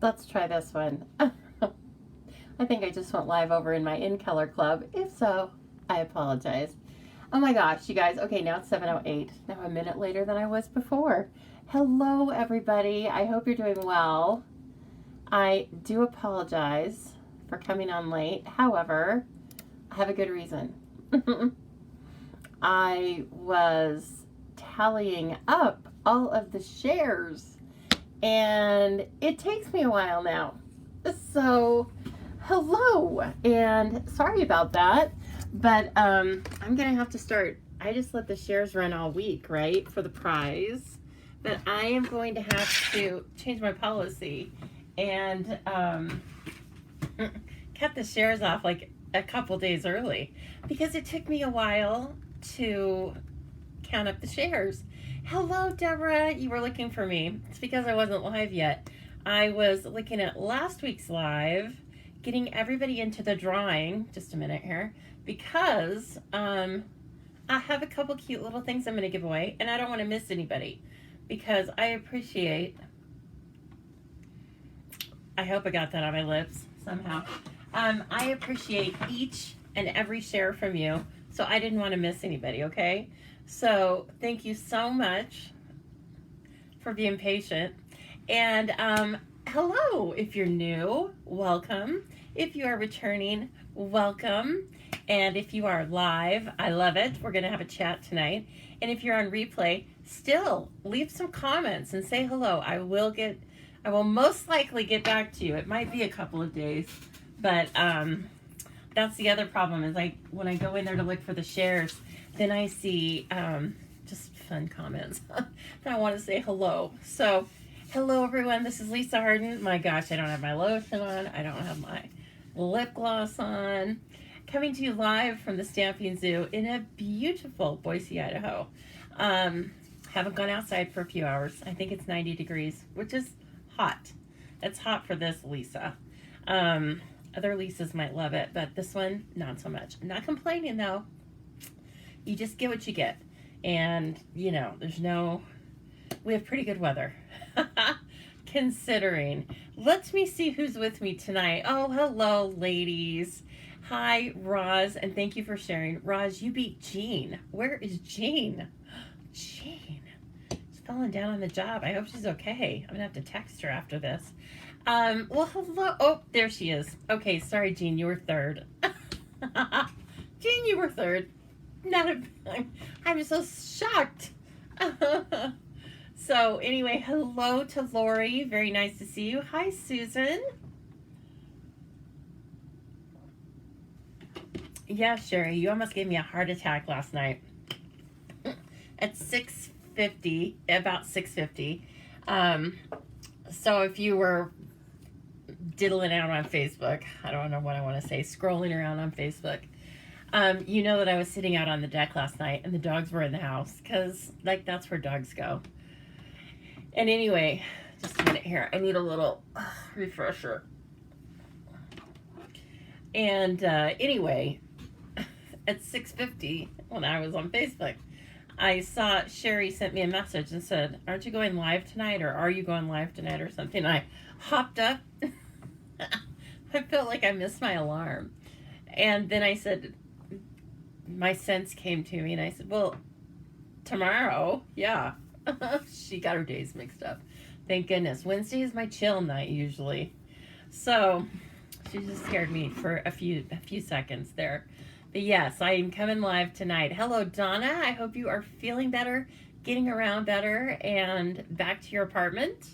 Let's try this one. I think I just went live over in my In Color Club. If so, I apologize. Oh my gosh, you guys. Okay, now it's 7:08. Now a minute later than I was before. Hello, everybody. I hope you're doing well. I do apologize for coming on late. However, I have a good reason. I was tallying up all of the shares, and it takes me a while now. So, hello, and sorry about that, but I'm gonna have to start. I just let the shares run all week, right, for the prize, but I am going to have to change my policy and cut the shares off like a couple days early because it took me a while to count up the shares. Hello, Deborah. You were looking for me. It's because I wasn't live yet. I was looking at last week's live, getting everybody into the drawing. Just a minute here, because I have a couple cute little things I'm going to give away, and I don't want to miss anybody because I appreciate. I hope I got that on my lips somehow. I appreciate each and every share from you, so I didn't want to miss anybody, okay? So thank you so much for being patient. And hello, if you're new, welcome. If you are returning, welcome. And if you are live, I love it. We're going to have a chat tonight. And if you're on replay, still leave some comments and say hello. I will most likely get back to you. It might be a couple of days, but that's the other problem is when I go in there to look for the shares, then I see just fun comments that I want to say hello. So hello, everyone. This is Lisa Harden. My gosh, I don't have my lotion on. I don't have my lip gloss on. Coming to you live from the Stamping Zoo in a beautiful Boise, Idaho. Haven't gone outside for a few hours. I think it's 90 degrees, which is hot. It's hot for this Lisa. Other Lisas might love it, but this one, not so much. I'm not complaining, though. You just get what you get. And, you know, we have pretty good weather. Considering. Let me see who's with me tonight. Oh, hello, ladies. Hi, Roz, and thank you for sharing. Roz, you beat Jean. Where is Jean? Jean. She's falling down on the job. I hope she's okay. I'm going to have to text her after this. Well, hello. Oh, there she is. Okay, sorry, Jean, you were third. Jean, you were third. I'm so shocked. So anyway, hello to Lori. Very nice to see you. Hi, Susan. Yeah, Sherry, you almost gave me a heart attack last night at 6:50, about 6:50. So if you were diddling out on Facebook, I don't know what I want to say, scrolling around on Facebook, you know that I was sitting out on the deck last night and the dogs were in the house because, like, that's where dogs go. And anyway, just a minute here. I need a little refresher. And anyway, at 6:50, when I was on Facebook, I saw Sherry sent me a message and said, aren't you going live tonight, or are you going live tonight or something? I hopped up. I felt like I missed my alarm. And then I said, my sense came to me, and I said, well, tomorrow, yeah. She got her days mixed up. Thank goodness. Wednesday is my chill night usually. So she just scared me for a few seconds there. But yes, I am coming live tonight. Hello, Donna. I hope you are feeling better, getting around better, and back to your apartment.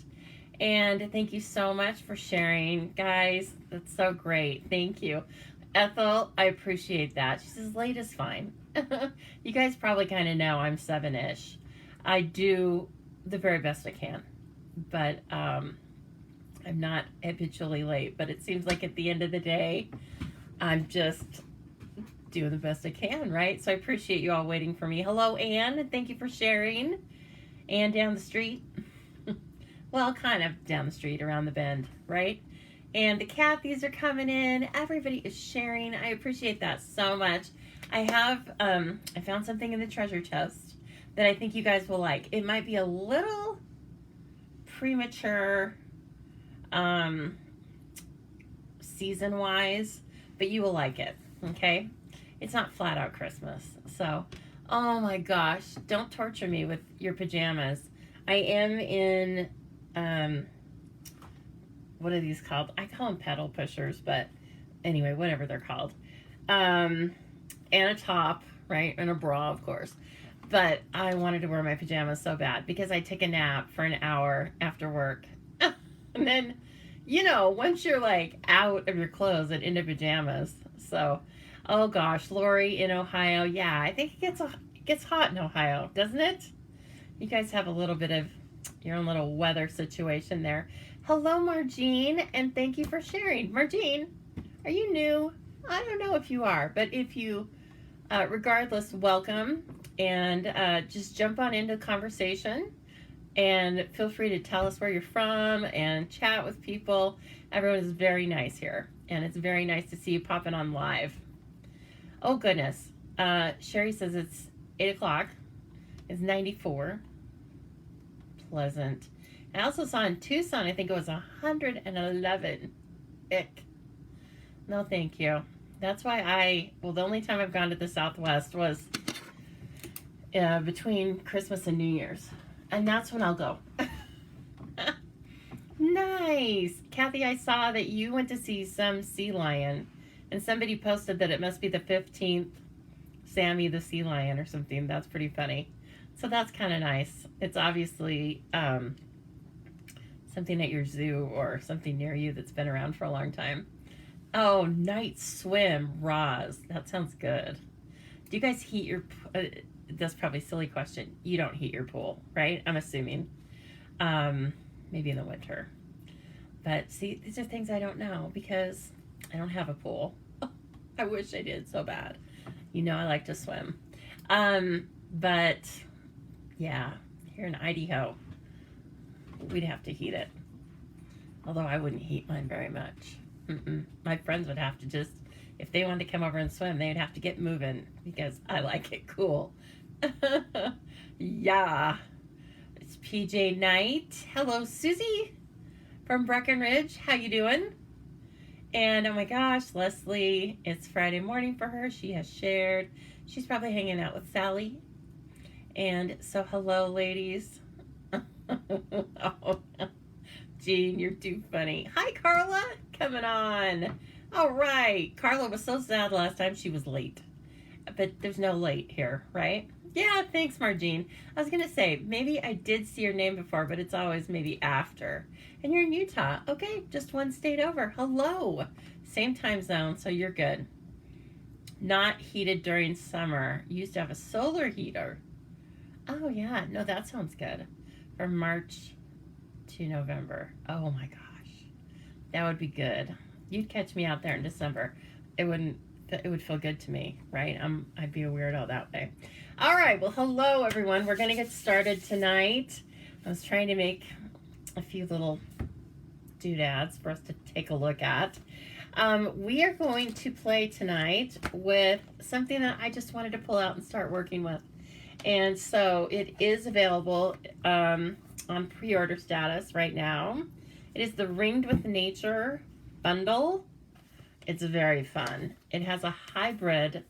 And thank you so much for sharing, guys. That's so great. Thank you. Ethel, I appreciate that. She says late is fine. You guys probably kind of know I'm 7-ish. I do the very best I can, but I'm not habitually late. But it seems like at the end of the day, I'm just doing the best I can, right? So I appreciate you all waiting for me. Hello, Anne. Thank you for sharing. Anne down the street. Well, kind of down the street, around the bend, right? And the Cathys are coming in. Everybody is sharing. I appreciate that so much. I found something in the treasure chest that I think you guys will like. It might be a little premature season wise, but you will like it. Okay, it's not flat out Christmas. So, oh my gosh, don't torture me with your pajamas. I am in what are these called? I call them pedal pushers, but anyway, whatever they're called. And a top, right? And a bra, of course. But I wanted to wear my pajamas so bad because I take a nap for an hour after work. And then, you know, once you're like out of your clothes and into pajamas. So, oh gosh, Lori in Ohio. Yeah, I think it gets hot in Ohio, doesn't it? You guys have a little bit of your own little weather situation there. Hello, Margene, and thank you for sharing. Margene, are you new? I don't know if you are, but if you, regardless, welcome, and just jump on into the conversation, and feel free to tell us where you're from and chat with people. Everyone is very nice here, and it's very nice to see you popping on live. Oh, goodness. Sherry says it's 8 o'clock. It's 94. Pleasant. I also saw in Tucson, I think it was 111. Ick. No, thank you. That's why the only time I've gone to the Southwest was between Christmas and New Year's. And that's when I'll go. Nice. Kathy, I saw that you went to see some sea lion. And somebody posted that it must be the 15th Sammy the sea lion or something. That's pretty funny. So that's kind of nice. It's obviously something at your zoo or something near you that's been around for a long time. Oh, night swim, Roz. That sounds good. Do you guys heat your... that's probably a silly question. You don't heat your pool, right? I'm assuming. Maybe in the winter. But see, these are things I don't know because I don't have a pool. I wish I did so bad. You know I like to swim. But yeah, here in Idaho, we'd have to heat it. Although I wouldn't heat mine very much. My friends would have to just, if they wanted to come over and swim, they'd have to get moving because I like it cool. Yeah. It's PJ Knight. Hello, Susie from Breckenridge. How you doing? And oh my gosh, Leslie, it's Friday morning for her. She has shared. She's probably hanging out with Sally. And so hello, ladies. Oh, Jean, you're too funny. Hi, Carla. Coming on. All right. Carla was so sad last time she was late. But there's no late here, right? Yeah, thanks, Margene. I was going to say, maybe I did see your name before, but it's always maybe after. And you're in Utah. Okay, just one state over. Hello. Same time zone, so you're good. Not heated during summer. You used to have a solar heater. Oh, yeah. No, that sounds good. From March to November. Oh, my gosh. That would be good. You'd catch me out there in December. It would feel good to me, right? I'd be a weirdo that way. All right. Well, hello, everyone. We're going to get started tonight. I was trying to make a few little doodads for us to take a look at. We are going to play tonight with something that I just wanted to pull out and start working with. And so it is available on pre-order status right now. It is the Ringed with Nature bundle. It's very fun. It has a hybrid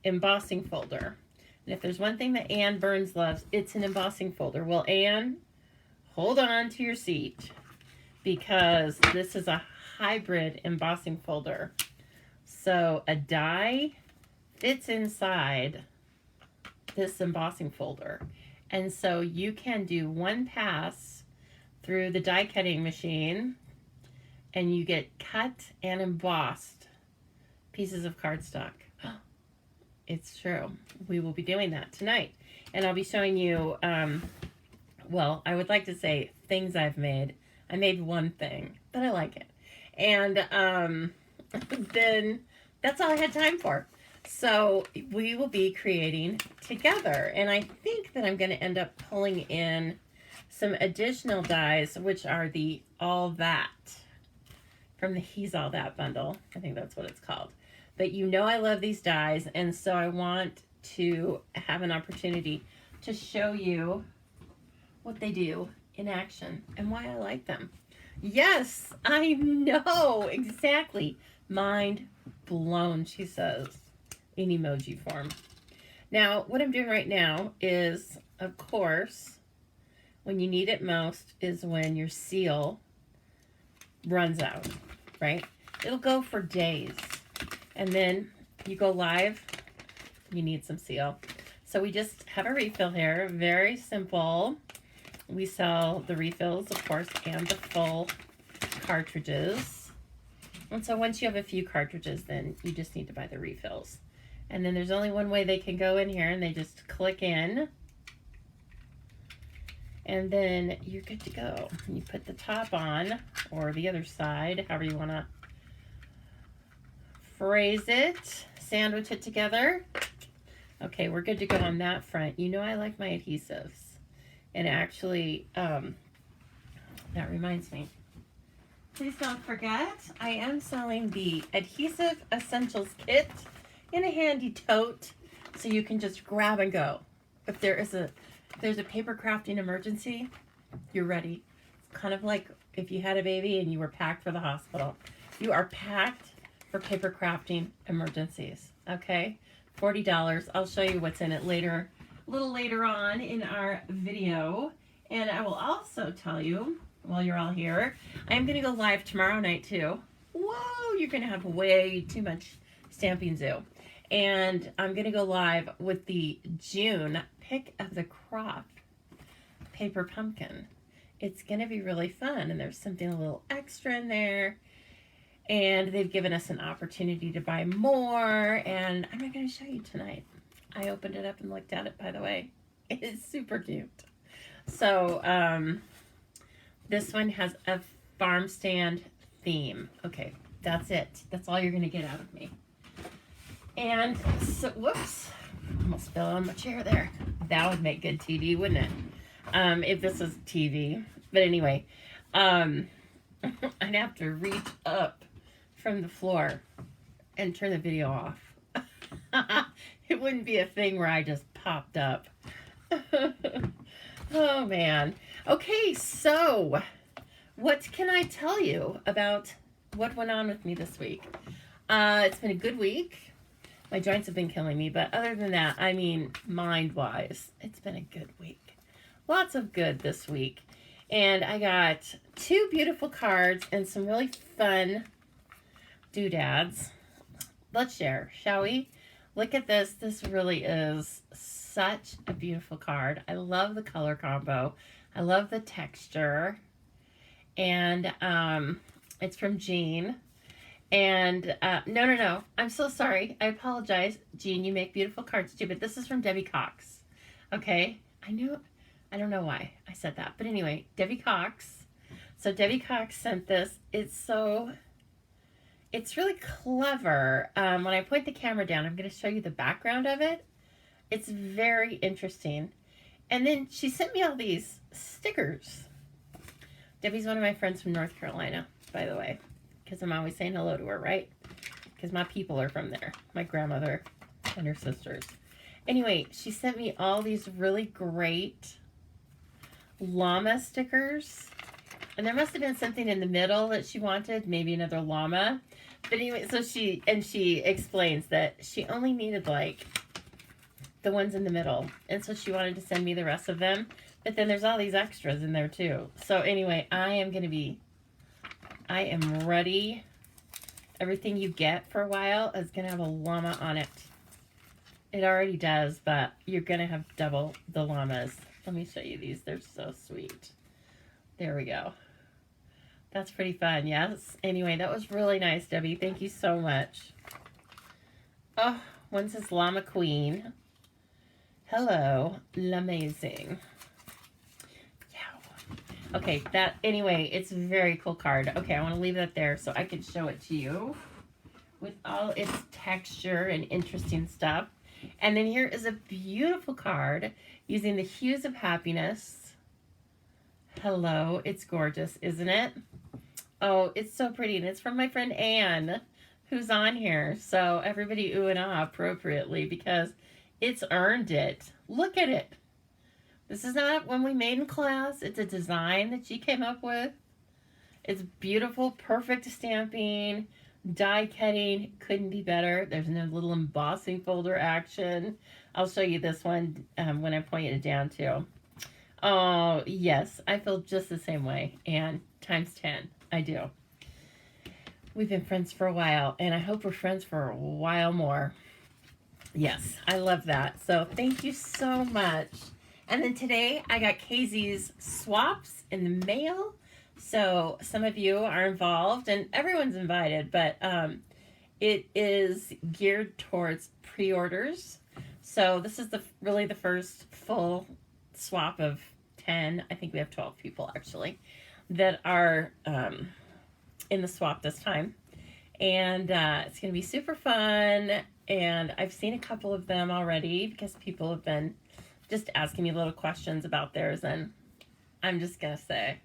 embossing folder. And if there's one thing that Ann Burns loves, it's an embossing folder. Well, Ann, hold on to your seat because this is a hybrid embossing folder. So a die fits inside this embossing folder. And so you can do one pass through the die cutting machine and you get cut and embossed pieces of cardstock. It's true. We will be doing that tonight. And I'll be showing you, well, I would like to say things I've made. I made one thing, but I like it. And then that's all I had time for. So we will be creating together. And I think that I'm going to end up pulling in some additional dies, which are the All That from the He's All That bundle. I think that's what it's called. But you know I love these dies, and so I want to have an opportunity to show you what they do in action and why I like them. Yes, I know. Exactly. Mind blown, she says, in emoji form. Now, what I'm doing right now is, of course, when you need it most is when your seal runs out, right? It'll go for days. And then you go live, you need some seal. So we just have a refill here. Very simple. We sell the refills, of course, and the full cartridges. And so once you have a few cartridges, then you just need to buy the refills. And then there's only one way they can go in here, and they just click in. And then you're good to go. You put the top on, or the other side, however you want to phrase it. Sandwich it together. Okay, we're good to go on that front. You know I like my adhesives. And actually, that reminds me. Please don't forget, I am selling the Adhesive Essentials Kit in a handy tote, so you can just grab and go. If there's a paper crafting emergency, you're ready. It's kind of like if you had a baby and you were packed for the hospital. You are packed for paper crafting emergencies, okay? $40. I'll show you what's in it later, a little later on in our video. And I will also tell you, while you're all here, I'm going to go live tomorrow night too. Whoa, you're going to have way too much Stamping Zoo. And I'm going to go live with the June Pick of the Crop paper pumpkin. It's going to be really fun, and there's something a little extra in there. And they've given us an opportunity to buy more, and I'm not going to show you tonight. I opened it up and looked at it, by the way. It's super cute. So, this one has a farm stand theme. Okay, that's it. That's all you're going to get out of me. And so, whoops, almost fell on my chair there. That would make good TV, wouldn't it? If this was TV. But anyway, I'd have to reach up from the floor and turn the video off. It wouldn't be a thing where I just popped up. Oh, man. Okay, so what can I tell you about what went on with me this week? It's been a good week. My joints have been killing me, but other than that, I mean, mind-wise, it's been a good week. Lots of good this week. And I got 2 beautiful cards and some really fun doodads. Let's share, shall we? Look at this. This really is such a beautiful card. I love the color combo. I love the texture. And it's from Jean. And no. I'm so sorry. I apologize. Jean, you make beautiful cards too, but this is from Debbie Cox. Okay? I don't know why I said that. But anyway, Debbie Cox. So Debbie Cox sent this. It's really clever. When I point the camera down, I'm going to show you the background of it. It's very interesting. And then she sent me all these stickers. Debbie's one of my friends from North Carolina, by the way, because I'm always saying hello to her, right? Because my people are from there, my grandmother and her sisters. Anyway, she sent me all these really great llama stickers. And there must have been something in the middle that she wanted, maybe another llama. But anyway, so she explains that she only needed like the ones in the middle. And so she wanted to send me the rest of them. But then there's all these extras in there too. So anyway, I am ready. Everything you get for a while is going to have a llama on it. It already does, but you're going to have double the llamas. Let me show you these. They're so sweet. There we go. That's pretty fun, yes? Anyway, that was really nice, Debbie. Thank you so much. Oh, one says Llama Queen. Hello, l'amazing. Yeah. Okay, anyway, it's a very cool card. Okay, I want to leave that there so I can show it to you with all its texture and interesting stuff. And then here is a beautiful card using the hues of happiness. Hello, it's gorgeous, isn't it? Oh, it's so pretty, and it's from my friend Anne, who's on here. So everybody ooh and ah appropriately because it's earned it. Look at it. This is not one we made in class. It's a design that she came up with. It's beautiful, perfect stamping, die cutting, couldn't be better. There's no little embossing folder action. I'll show you this one when I point it down too. Oh, yes, I feel just the same way, and times 10, I do. We've been friends for a while, and I hope we're friends for a while more. Yes, I love that. So thank you so much. And then today I got Casey's swaps in the mail. So some of you are involved, and everyone's invited, but it is geared towards pre-orders. So this is really the first full swap of 10. I think we have 12 people actually that are in the swap this time. And it's going to be super fun. And I've seen a couple of them already because people have been just asking me little questions about theirs. And I'm just going to say,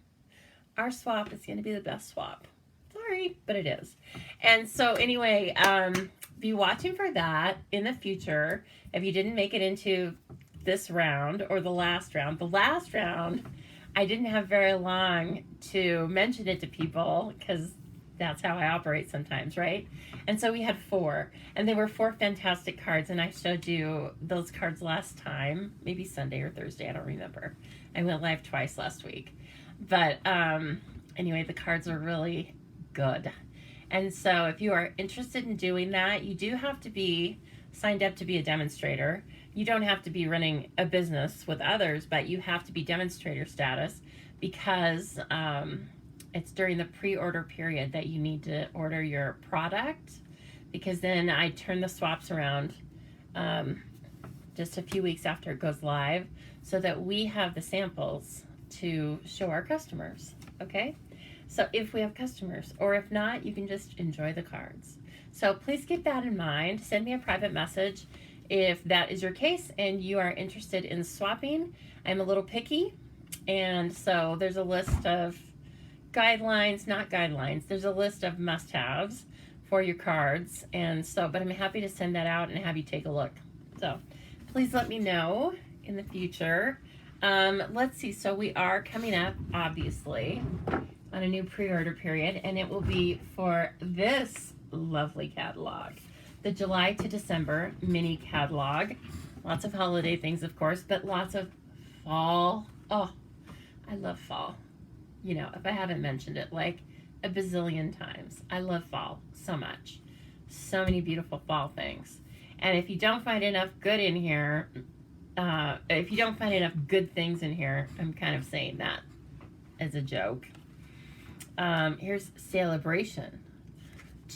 our swap is going to be the best swap. Sorry, but it is. And so anyway, be watching for that in the future. If you didn't make it into this round or the last round, I didn't have very long to mention it to people because that's how I operate sometimes, right? And so we had 4, and they were 4 fantastic cards, and I showed you those cards last time, maybe Sunday or Thursday, I don't remember. I went live twice last week. But anyway, the cards are really good. And so if you are interested in doing that, you do have to be signed up to be a demonstrator. You don't have to be running a business with others, but you have to be demonstrator status because it's during the pre-order period that you need to order your product, because then I turn the swaps around just a few weeks after it goes live so that we have the samples to show our customers, okay? So if we have customers, or if not, you can just enjoy the cards. So please keep that in mind. Send me a private message if that is your case and you are interested in swapping. I'm a little picky, and so there's a list of guidelines, not guidelines, there's a list of must-haves for your cards, and so, but I'm happy to send that out and have you take a look. So please let me know in the future. Let's see, so we are coming up, obviously, on a new pre-order period, and it will be for this lovely catalog, the July to December mini catalog. Lots of holiday things, of course, but lots of fall. Oh, I love fall. You know, if I haven't mentioned it like a bazillion times, I love fall so much. So many beautiful fall things. And if you don't find enough good in here, if you don't find enough good things in here, I'm kind of saying that as a joke. Here's Celebration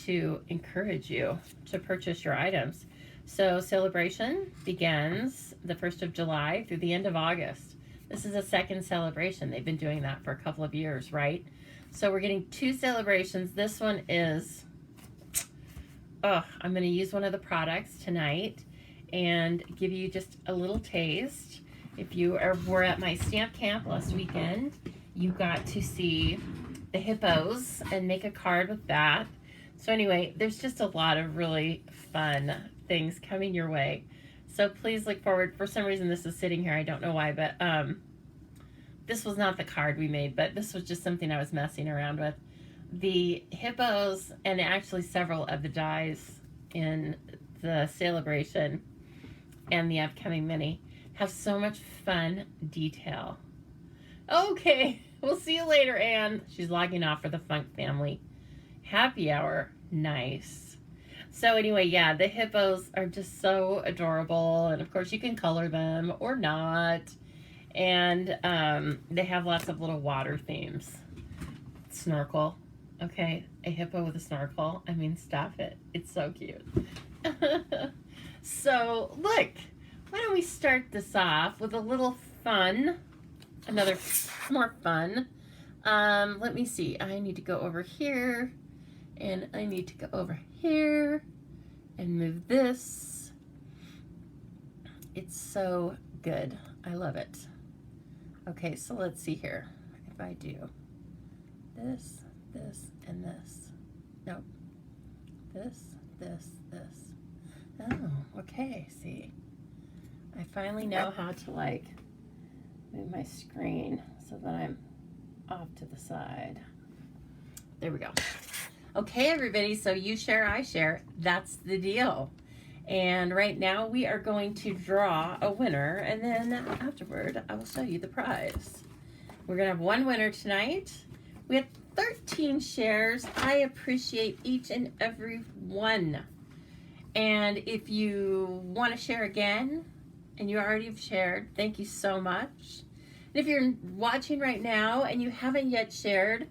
to encourage you to purchase your items. So Celebration begins the 1st of July through the end of August. This is a second celebration. They've been doing that for a couple of years, right? So we're getting 2 celebrations. This one is, I'm going to use one of the products tonight and give you just a little taste. If you were at my stamp camp last weekend, you got to see the hippos and make a card with that. So anyway, there's just a lot of really fun things coming your way. So please look forward. For some reason, this is sitting here. I don't know why, but this was not the card we made, but this was just something I was messing around with. The hippos and actually several of the dies in the Celebration and the upcoming mini have so much fun detail. Okay, we'll see you later, Anne. She's logging off for the Funk Family happy hour. Nice. So anyway, yeah, the hippos are just so adorable, and of course you can color them or not, and they have lots of little water themes. Snorkel, okay, a hippo with a snorkel, I mean, stop it, it's so cute. So look, why don't we start this off with a little fun, more fun. Let me see, I need to go over here, and I need to go over here and move this. It's so good. I love it. Okay, so let's see here. If I do this, this, and this. Nope. This, this, this. Oh, okay, see. I finally know how to like move my screen so that I'm off to the side. There we go. Okay, everybody, so you share, I share. That's the deal. And right now we are going to draw a winner, and then afterward I will show you the prize. We're going to have one winner tonight. We had 13 shares. I appreciate each and every one. And if you want to share again, and you already have shared, thank you so much. And if you're watching right now and you haven't yet shared,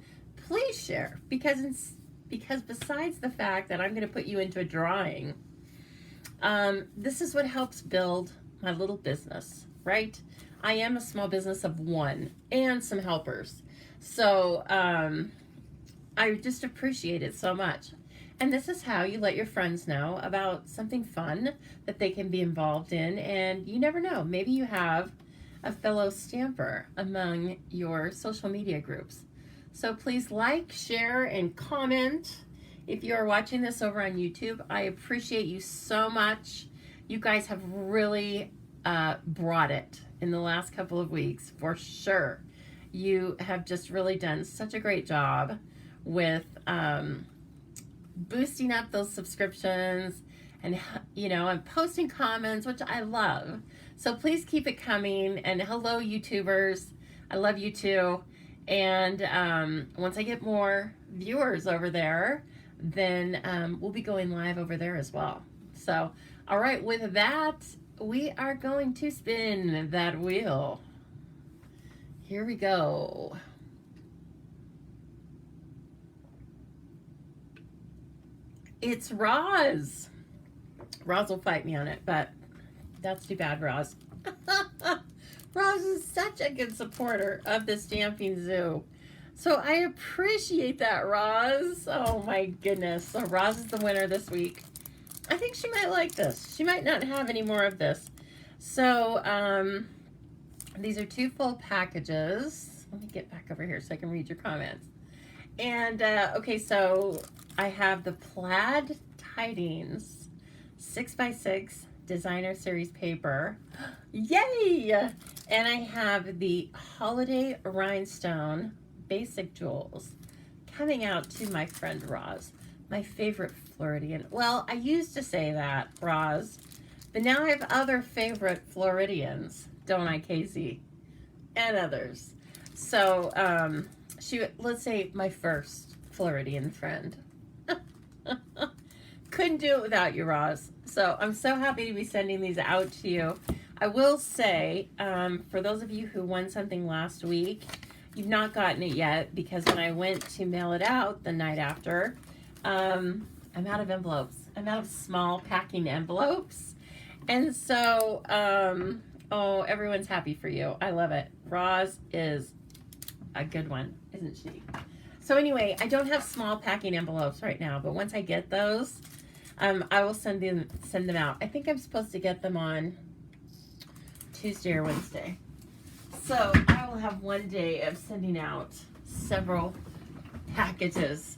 please share, because besides the fact that I'm going to put you into a drawing, this is what helps build my little business, right? I am a small business of one and some helpers. So I just appreciate it so much. And this is how you let your friends know about something fun that they can be involved in. And you never know, maybe you have a fellow stamper among your social media groups. So please like, share, and comment. If you are watching this over on YouTube, I appreciate you so much. You guys have really brought it in the last couple of weeks, for sure. You have just really done such a great job with boosting up those subscriptions and, you know, and posting comments, which I love. So please keep it coming. And hello, YouTubers. I love you too. And once I get more viewers over there, then we'll be going live over there as well. So, all right, with that, we are going to spin that wheel. Here we go. It's Roz. Roz will fight me on it, but that's too bad, Roz. Roz is such a good supporter of the Stamping Zoo. So I appreciate that, Roz. Oh my goodness. So Roz is the winner this week. I think she might like this. She might not have any more of this. So these are 2 full packages. Let me get back over here so I can read your comments. And okay, so I have the Plaid Tidings 6x6 designer series paper. Yay! And I have the Holiday Rhinestone Basic Jewels coming out to my friend Roz, my favorite Floridian. Well, I used to say that, Roz, but now I have other favorite Floridians, don't I, Casey? And others. So, let's say my first Floridian friend. Couldn't do it without you, Roz. So I'm so happy to be sending these out to you. I will say, for those of you who won something last week, you've not gotten it yet, because when I went to mail it out the night after, I'm out of envelopes. I'm out of small packing envelopes. And so, oh, everyone's happy for you. I love it. Roz is a good one, isn't she? So anyway, I don't have small packing envelopes right now, but once I get those, I will send them out. I think I'm supposed to get them on Tuesday or Wednesday. So I will have one day of sending out several packages.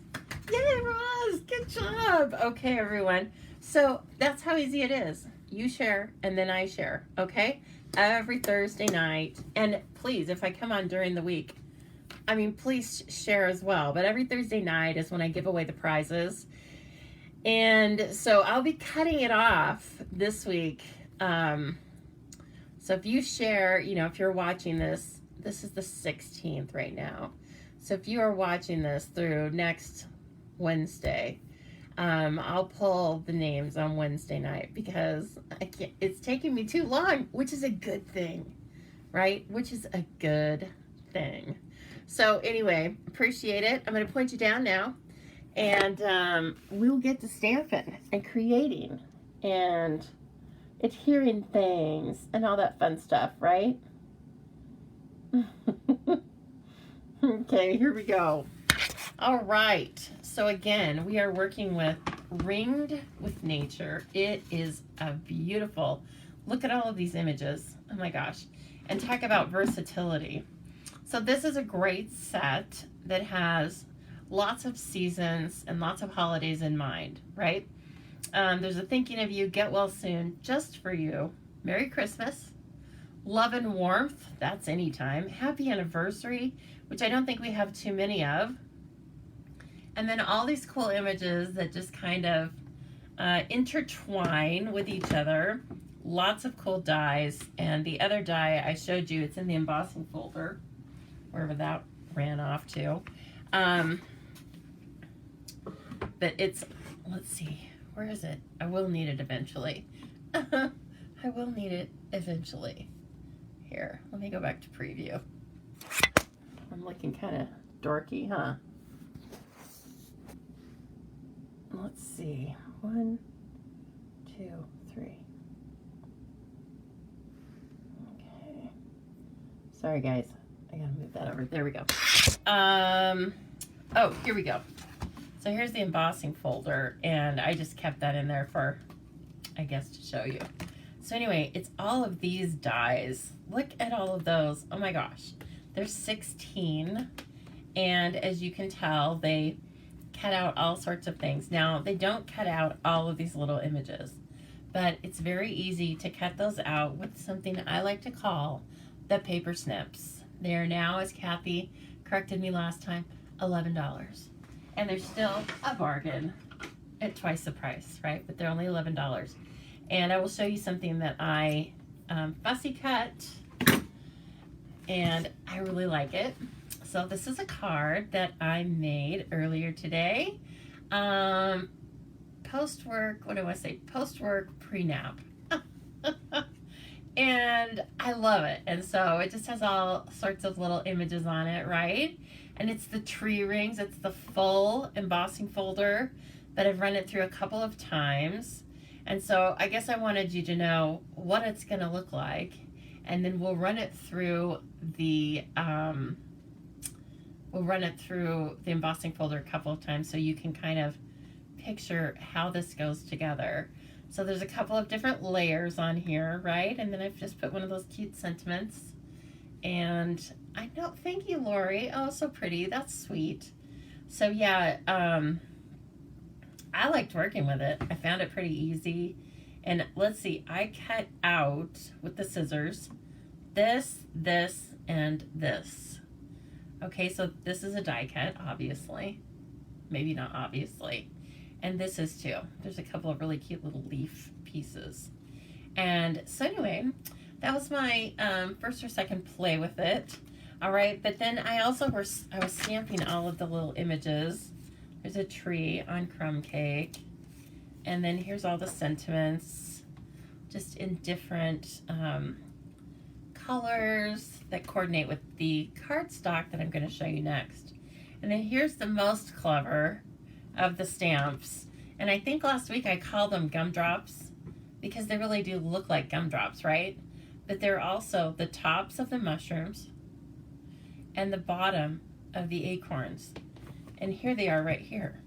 Yay, Roz! Good job! Okay, everyone. So that's how easy it is. You share, and then I share, okay? Every Thursday night. And please, if I come on during the week, I mean, please share as well. But every Thursday night is when I give away the prizes. And so I'll be cutting it off this week. So if you share, you know, if you're watching this, this is the 16th right now. So if you are watching this through next Wednesday, I'll pull the names on Wednesday night, because I can't, it's taking me too long, which is a good thing, right? Which is a good thing. So anyway, appreciate it. I'm going to point you down now, and we'll get to stamping and creating and adhering things and all that fun stuff, right? Okay, here we go. All right. So again, we are working with Ringed with Nature. It is a beautiful, look at all of these images. Oh my gosh. And talk about versatility. So this is a great set that has lots of seasons and lots of holidays in mind, right? There's a thinking of you, get well soon, just for you. Merry Christmas. Love and warmth, that's anytime. Happy anniversary, which I don't think we have too many of. And then all these cool images that just kind of intertwine with each other. Lots of cool dies. And the other die I showed you, it's in the embossing folder, wherever that ran off to. But it's, let's see, where is it? I will need it eventually. I will need it eventually. Here, let me go back to preview. I'm looking kind of dorky, huh? Let's see. 1, 2, 3. Okay. Sorry, guys. I gotta move that over. There we go. Oh, here we go. So here's the embossing folder, and I just kept that in there for, I guess, to show you. So anyway, it's all of these dies. Look at all of those. Oh my gosh. There's 16. And as you can tell, they cut out all sorts of things. Now, they don't cut out all of these little images, but it's very easy to cut those out with something I like to call the paper snips. They are now, as Kathy corrected me last time, $11. And they're still a bargain at twice the price, right? But they're only $11. And I will show you something that I fussy cut, and I really like it. So this is a card that I made earlier today. Post-work, what do I say? Post-work pre-nap. And I love it. And so it just has all sorts of little images on it, right? And it's the tree rings. It's the full embossing folder, but I've run it through a couple of times. And so I guess I wanted you to know what it's going to look like. And then we'll run it through the embossing folder a couple of times so you can kind of picture how this goes together. So there's a couple of different layers on here, right? And then I've just put one of those cute sentiments. And I know, thank you, Lori. Oh, so pretty. That's sweet. So yeah, I liked working with it. I found it pretty easy. And let's see, I cut out with the scissors this, and this. Okay, so this is a die cut, obviously. Maybe not obviously. And this is too. There's a couple of really cute little leaf pieces. And so anyway, that was my first or second play with it. All right, but then I was stamping all of the little images. There's a tree on crumb cake. And then here's all the sentiments, just in different colors that coordinate with the cardstock that I'm going to show you next. And then here's the most clever of the stamps. And I think last week I called them gumdrops because they really do look like gumdrops, right? But they're also the tops of the mushrooms and the bottom of the acorns. And here they are right here.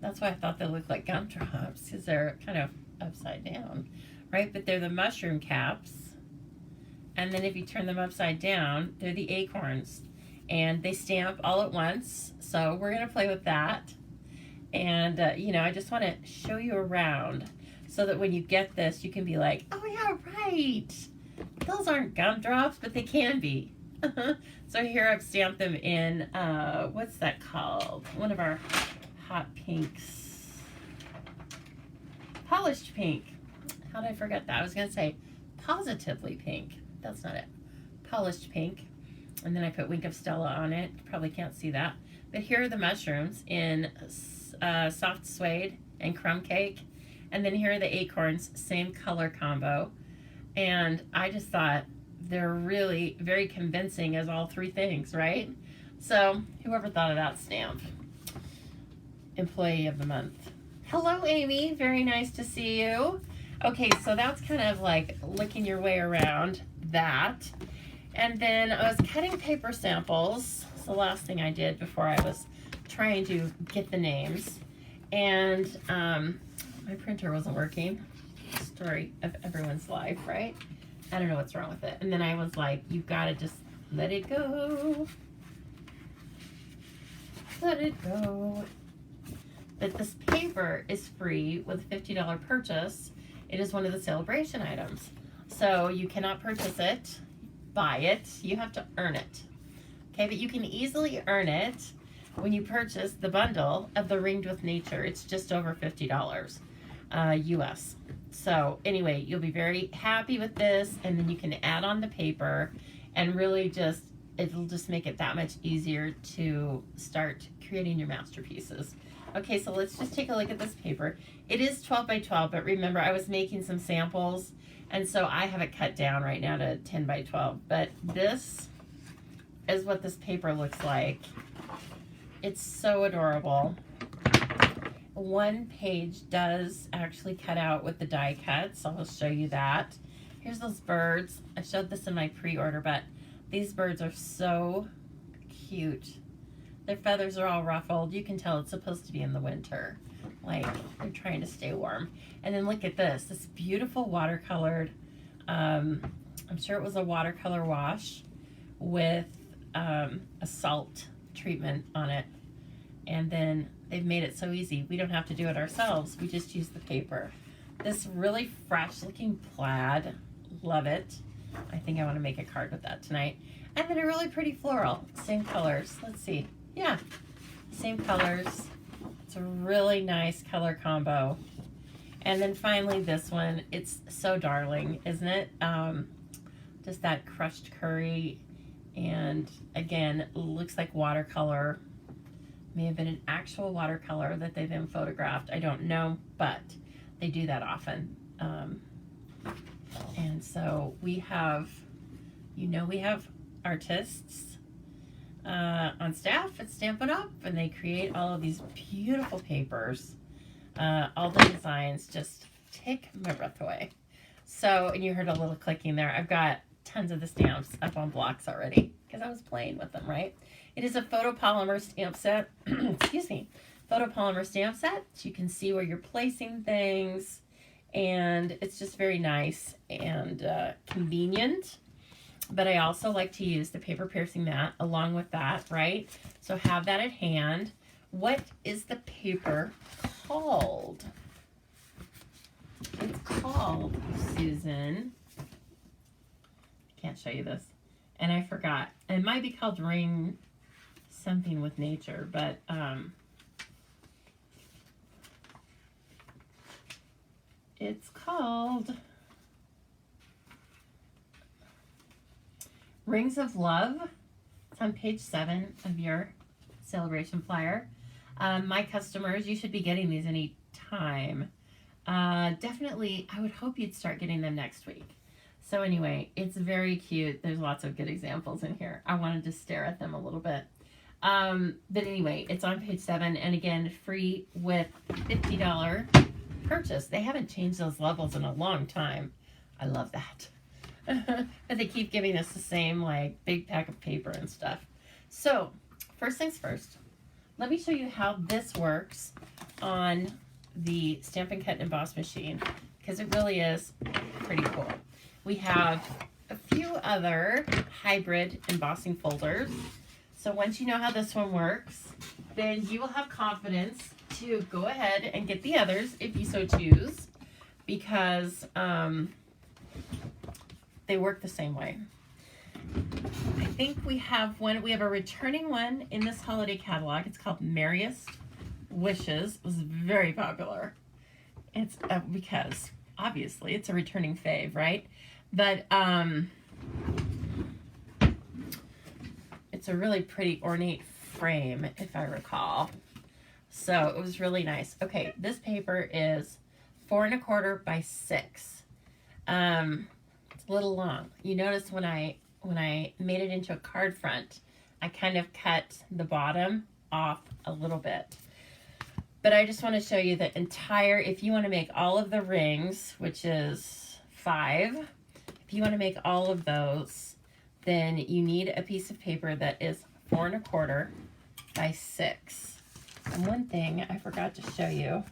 That's why I thought they looked like gumdrops, because they're kind of upside down, right? But they're the mushroom caps. And then if you turn them upside down, they're the acorns. And they stamp all at once. So we're going to play with that. And, I just want to show you around so that when you get this, you can be like, oh, yeah, right. Those aren't gumdrops, but they can be. So here I've stamped them in, what's that called? One of our hot pinks. Polished pink. How did I forget that? I was going to say positively pink. That's not it. Polished pink. And then I put Wink of Stella on it. You probably can't see that. But here are the mushrooms in soft suede and crumb cake. And then here are the acorns, same color combo. And I just thought they're really very convincing as all three things, right? So whoever thought of that stamp? Employee of the month. Hello, Amy. Very nice to see you. Okay, so that's kind of like looking your way around that. And then I was cutting paper samples. It's the last thing I did before I was trying to get the names. And my printer wasn't working. Story of everyone's life, right? I don't know what's wrong with it. And then I was like, you've got to just let it go. Let it go. But this paper is free with a $50 purchase. It is one of the celebration items. So you cannot purchase it, buy it. You have to earn it. Okay, but you can easily earn it when you purchase the bundle of the Ringed with Nature. It's just over $50 US. So anyway, you'll be very happy with this, and then you can add on the paper and really just, it'll just make it that much easier to start creating your masterpieces. Okay, so let's just take a look at this paper. It is 12 by 12, but remember I was making some samples, and so I have it cut down right now to 10 by 12. But this is what this paper looks like. It's so adorable. One page does actually cut out with the die cut, so I'll show you that. Here's those birds. I showed this in my pre-order, but these birds are so cute. Their feathers are all ruffled. You can tell it's supposed to be in the winter. Like, they're trying to stay warm. And then look at this beautiful watercolored, I'm sure it was a watercolor wash with a salt treatment on it. And then they've made it so easy. We don't have to do it ourselves. We just use the paper. This really fresh looking plaid. Love it. I think I want to make a card with that tonight. And then a really pretty floral. Same colors. Let's see. Yeah, same colors. It's a really nice color combo. And then finally this one. It's so darling, isn't it? Just that crushed curry. And again, looks like watercolor. May have been an actual watercolor that they then photographed. I don't know, but they do that often. And so we have, we have artists on staff at Stampin' Up, and they create all of these beautiful papers. All the designs just take my breath away. So, and you heard a little clicking there. I've got tons of the stamps up on blocks already because I was playing with them, right? It is a photopolymer stamp set. Excuse me. Photopolymer stamp set. So you can see where you're placing things, and it's just very nice and convenient. But I also like to use the paper piercing mat along with that, right? So have that at hand. What is the paper called? It's called, Susan. I can't show you this. And I forgot. It might be called Ring something with Nature, but it's called Rings of Love. It's on page 7 of your celebration flyer. My customers, you should be getting these any time. Definitely, I would hope you'd start getting them next week. So anyway, it's very cute. There's lots of good examples in here. I wanted to stare at them a little bit. But anyway, it's on page 7, and again, free with $50 purchase. They haven't changed those levels in a long time. I love that. But they keep giving us the same, like, big pack of paper and stuff. So, first things first, let me show you how this works on the Stampin' Cut and Emboss machine, because it really is pretty cool. We have a few other hybrid embossing folders. So once you know how this one works, then you will have confidence to go ahead and get the others if you so choose, because they work the same way. I think we have a returning one in this holiday catalog. It's called Merriest Wishes. It was very popular. It's because obviously it's a returning fave, right? But it's a really pretty ornate frame, if I recall. So it was really nice. Okay, this paper is 4 1/4 by 6. It's a little long. You notice when I made it into a card front, I kind of cut the bottom off a little bit. But I just want to show you the entire, if you want to make all of the rings, which is 5, if you want to make all of those, then you need a piece of paper that is 4 1/4 by 6. And one thing I forgot to show you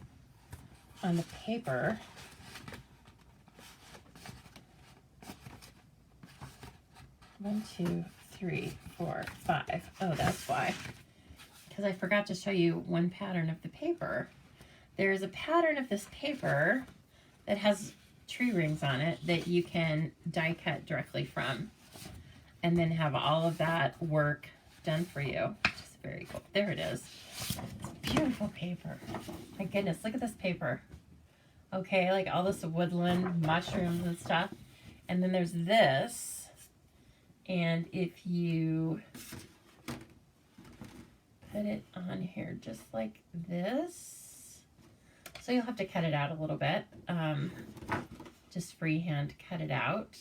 on the paper, one, two, three, 4, 5. Oh, that's why. Because I forgot to show you one pattern of the paper. There's a pattern of this paper that has tree rings on it that you can die cut directly from, and then have all of that work done for you, which is very cool. There it is. It's beautiful paper. My goodness, look at this paper. Okay, like all this woodland mushrooms and stuff. And then there's this. And if you put it on here just like this, so you'll have to cut it out a little bit. Just freehand cut it out.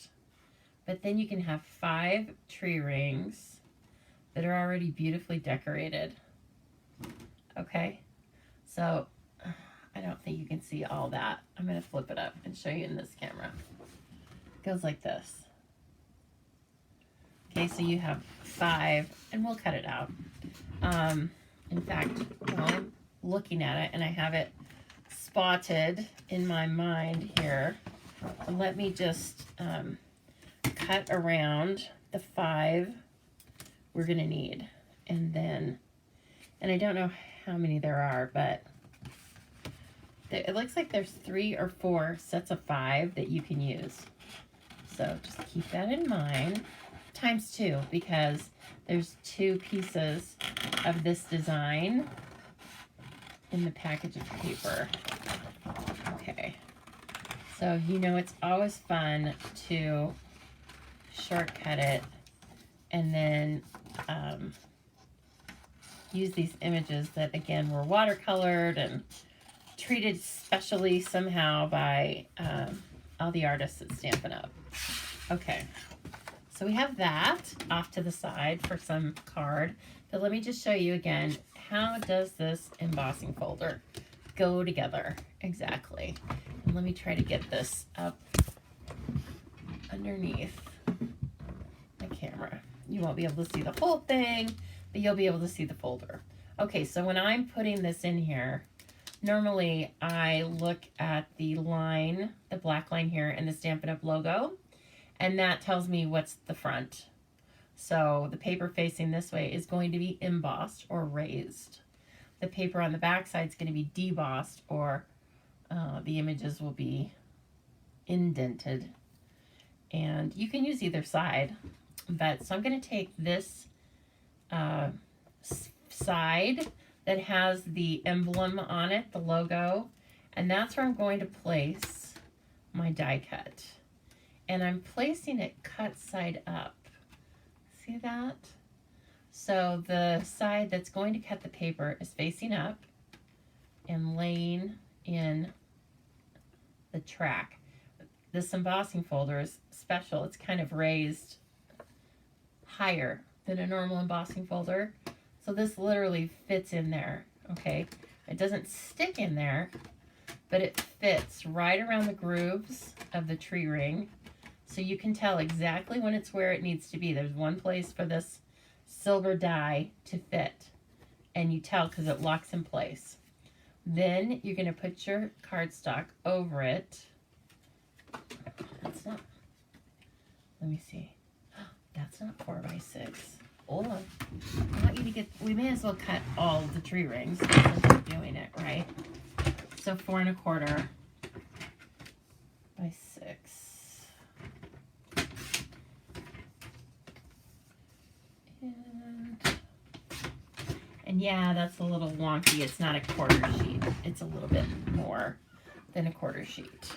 But then you can have 5 tree rings that are already beautifully decorated. Okay, so I don't think you can see all that. I'm going to flip it up and show you in this camera. It goes like this. Okay, so you have 5, and we'll cut it out. In fact, while I'm looking at it and I have it spotted in my mind here, let me just cut around the 5 we're going to need. And then, and I don't know how many there are, but it looks like there's 3 or 4 sets of 5 that you can use. So just keep that in mind. Times 2, because there's 2 pieces of this design in the package of paper. Okay. So you know it's always fun to shortcut it and then use these images that, again, were watercolored and treated specially somehow by all the artists at Stampin' Up. Okay, so we have that off to the side for some card. But let me just show you again, how does this embossing folder go together exactly? And let me try to get this up underneath my camera. You won't be able to see the whole thing, but you'll be able to see the folder. Okay, so when I'm putting this in here, normally I look at the line, the black line here, and the Stampin' Up! Logo, and that tells me what's the front. So the paper facing this way is going to be embossed or raised. The paper on the back side is going to be debossed, or the images will be indented. And you can use either side, but so I'm going to take this side that has the emblem on it, the logo, and that's where I'm going to place my die cut. And I'm placing it cut side up. See that? So the side that's going to cut the paper is facing up and laying in the track. This embossing folder is special. It's kind of raised higher than a normal embossing folder. So this literally fits in there, okay? It doesn't stick in there, but it fits right around the grooves of the tree ring. So you can tell exactly when it's where it needs to be. There's one place for this silver die to fit, and you tell because it locks in place. Then you're going to put your cardstock over it. That's not, let me see. That's not 4x6. Hold on. I want you to get, we may as well cut all the tree rings since we're doing it, right? So 4 1/4 by 6. And yeah, that's a little wonky. It's not a quarter sheet. It's a little bit more than a quarter sheet.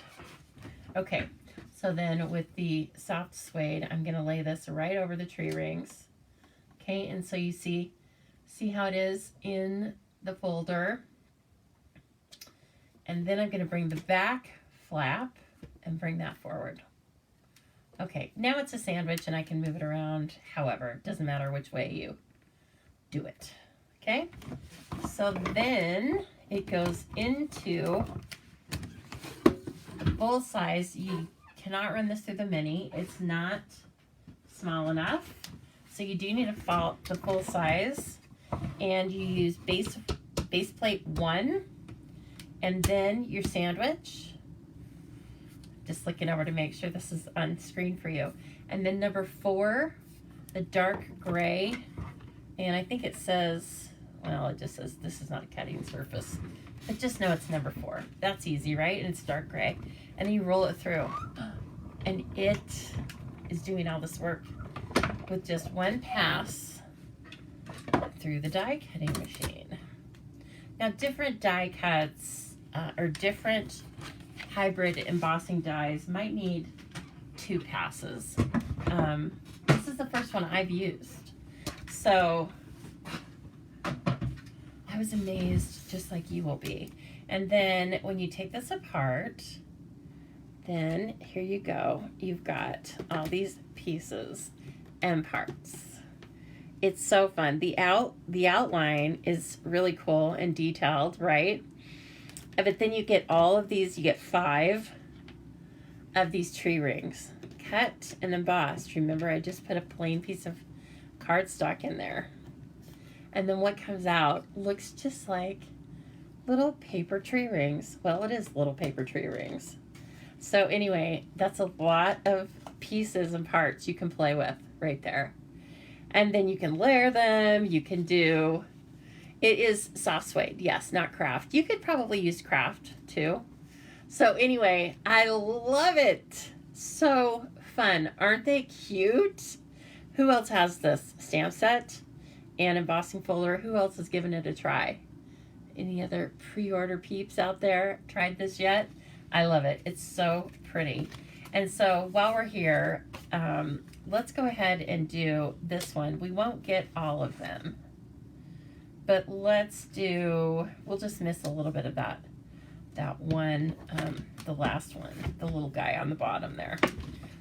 Okay, so then with the soft suede, I'm going to lay this right over the tree rings. Okay, and so you see how it is in the folder. And then I'm going to bring the back flap and bring that forward. Okay, now it's a sandwich and I can move it around however. It doesn't matter which way you do it. Okay, so then it goes into the full size. You cannot run this through the mini. It's not small enough. So you do need the full size, and you use base plate 1, and then your sandwich. Just looking over to make sure this is on screen for you. And then number 4, the dark gray, and I think it says, well, it just says this is not a cutting surface, but just know it's number 4. That's easy, right? And it's dark gray. And then you roll it through, and it is doing all this work with just one pass through the die cutting machine. Now, different die cuts or different hybrid embossing dies might need 2 passes. This is the first one I've used. So I was amazed, just like you will be. And then when you take this apart, then here you go. You've got all these pieces and parts. It's so fun. The outline is really cool and detailed, right? But then you get all of these, you get 5 of these tree rings, cut and embossed. Remember, I just put a plain piece of cardstock in there. And then what comes out looks just like little paper tree rings. Well, it is little paper tree rings. So anyway, that's a lot of pieces and parts you can play with right there. And then you can layer them. You can do, it is soft suede, yes, not craft. You could probably use craft too. So anyway, I love it. So fun. Aren't they cute? Who else has this stamp set and embossing folder? Who else has given it a try? Any other pre-order peeps out there tried this yet? I love it. It's so pretty. And so while we're here, let's go ahead and do this one. We won't get all of them, but let's do, we'll just miss a little bit of that one, the last one, the little guy on the bottom there.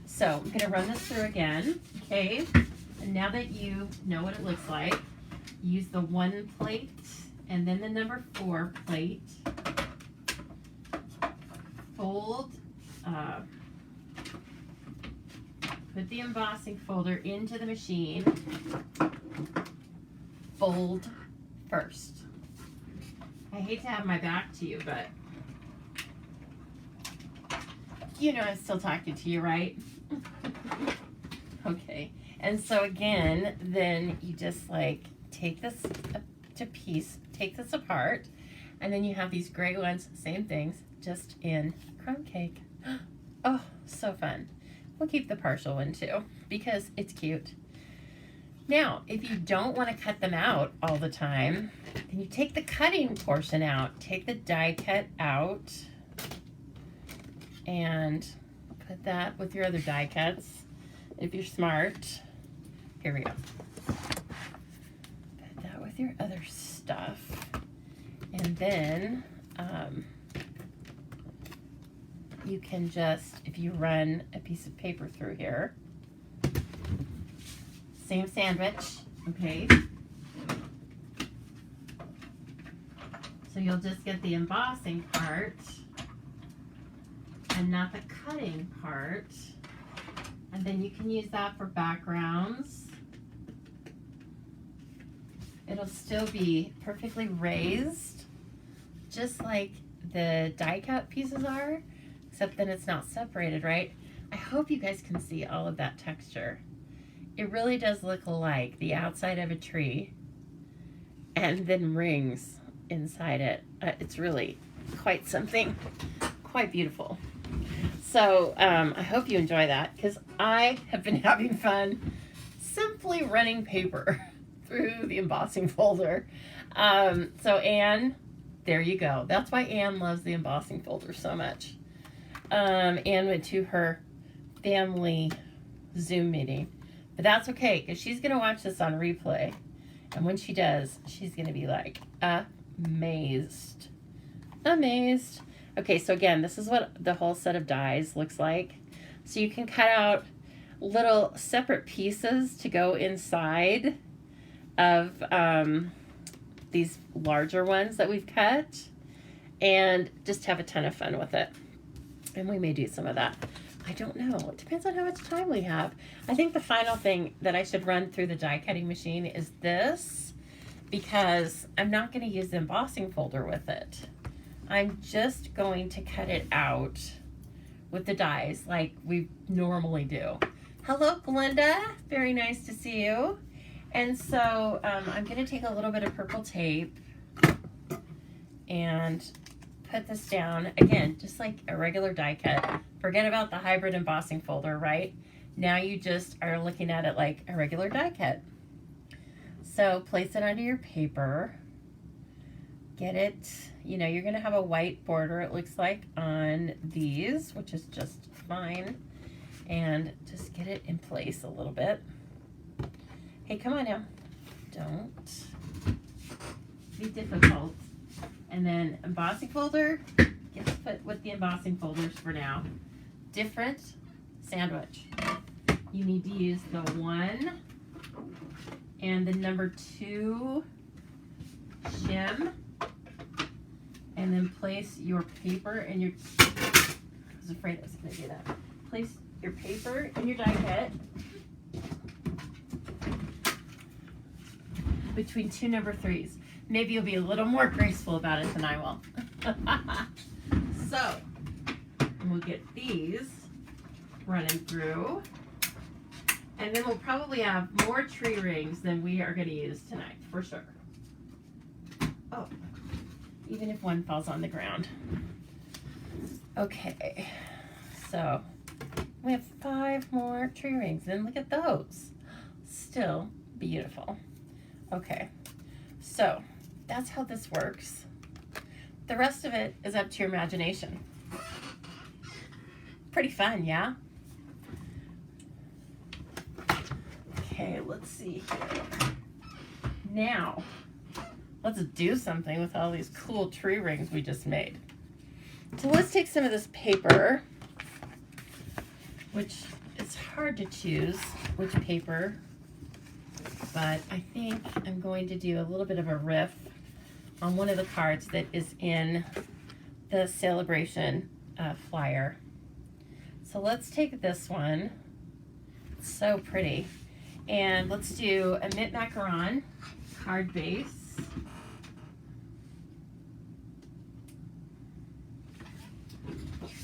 So I'm gonna run this through again, okay? And now that you know what it looks like, use the 1 plate and then the number 4 plate. Fold, put the embossing folder into the machine. Fold first. I hate to have my back to you, but you know I'm still talking to you, right? Okay. And so again, then you just like take this to piece, take this apart, and then you have these gray ones, same things, just in crumb cake. Oh, so fun. We'll keep the partial one too because it's cute. Now, if you don't want to cut them out all the time, then you take the cutting portion out, take the die cut out, and put that with your other die cuts. If you're smart, here we go. Put that with your other stuff. And then you can just, if you run a piece of paper through here, same sandwich, okay? So you'll just get the embossing part and not the cutting part. And then you can use that for backgrounds. It'll still be perfectly raised, just like the die cut pieces are, except then it's not separated, right? I hope you guys can see all of that texture. It really does look like the outside of a tree and then rings inside it. It's really quite something, quite beautiful. So I hope you enjoy that because I have been having fun simply running paper through the embossing folder. So Anne, there you go. That's why Anne loves the embossing folder so much. Anne went to her family Zoom meeting, but that's okay because she's going to watch this on replay. And when she does, she's going to be like amazed. Amazed. Okay, so again, this is what the whole set of dies looks like. So you can cut out little separate pieces to go inside of these larger ones that we've cut and just have a ton of fun with it. And we may do some of that. I don't know. It depends on how much time we have. I think the final thing that I should run through the die cutting machine is this, because I'm not going to use the embossing folder with it. I'm just going to cut it out with the dies like we normally do. Hello, Glenda. Very nice to see you. And so I'm going to take a little bit of purple tape and put this down. Again, just like a regular die cut. Forget about the hybrid embossing folder, right? Now you just are looking at it like a regular die cut. So place it onto your paper. Get it, you know, you're going to have a white border, it looks like, on these, which is just fine. And just get it in place a little bit. Hey, come on now. Don't be difficult. And then embossing folder, get put with the embossing folders for now. Different sandwich. You need to use the 1 and the number 2 shim. And then place your paper and your, I was afraid I was going to do that. Place your paper and your die cut between 2 number 3s. Maybe you'll be a little more graceful about it than I will. So, we'll get these running through. And then we'll probably have more tree rings than we are going to use tonight, for sure. Oh. Even if one falls on the ground. Okay, so we have 5 more tree rings, and look at those. Still beautiful. Okay, so that's how this works. The rest of it is up to your imagination. Pretty fun, yeah? Okay, let's see here. Now, let's do something with all these cool tree rings we just made. So let's take some of this paper, which it's hard to choose which paper, but I think I'm going to do a little bit of a riff on one of the cards that is in the celebration flyer. So let's take this one. It's so pretty. And let's do a mint macaron card base.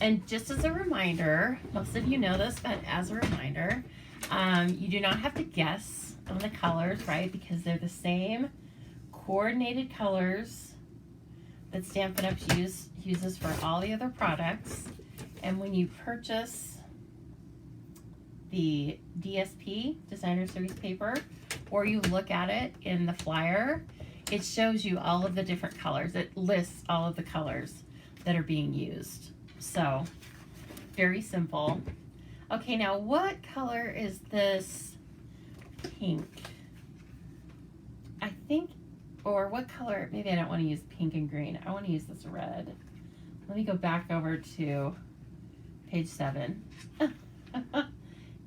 And just as a reminder, most of you know this, but as a reminder, you do not have to guess on the colors, right? Because they're the same coordinated colors that Stampin' Up! Uses for all the other products. And when you purchase the DSP, Designer Series paper, or you look at it in the flyer, it shows you all of the different colors. It lists all of the colors that are being used. So, very simple. Okay, now what color is this pink? I think, or what color, maybe I don't want to use pink and green. I want to use this red. Let me go back over to page 7.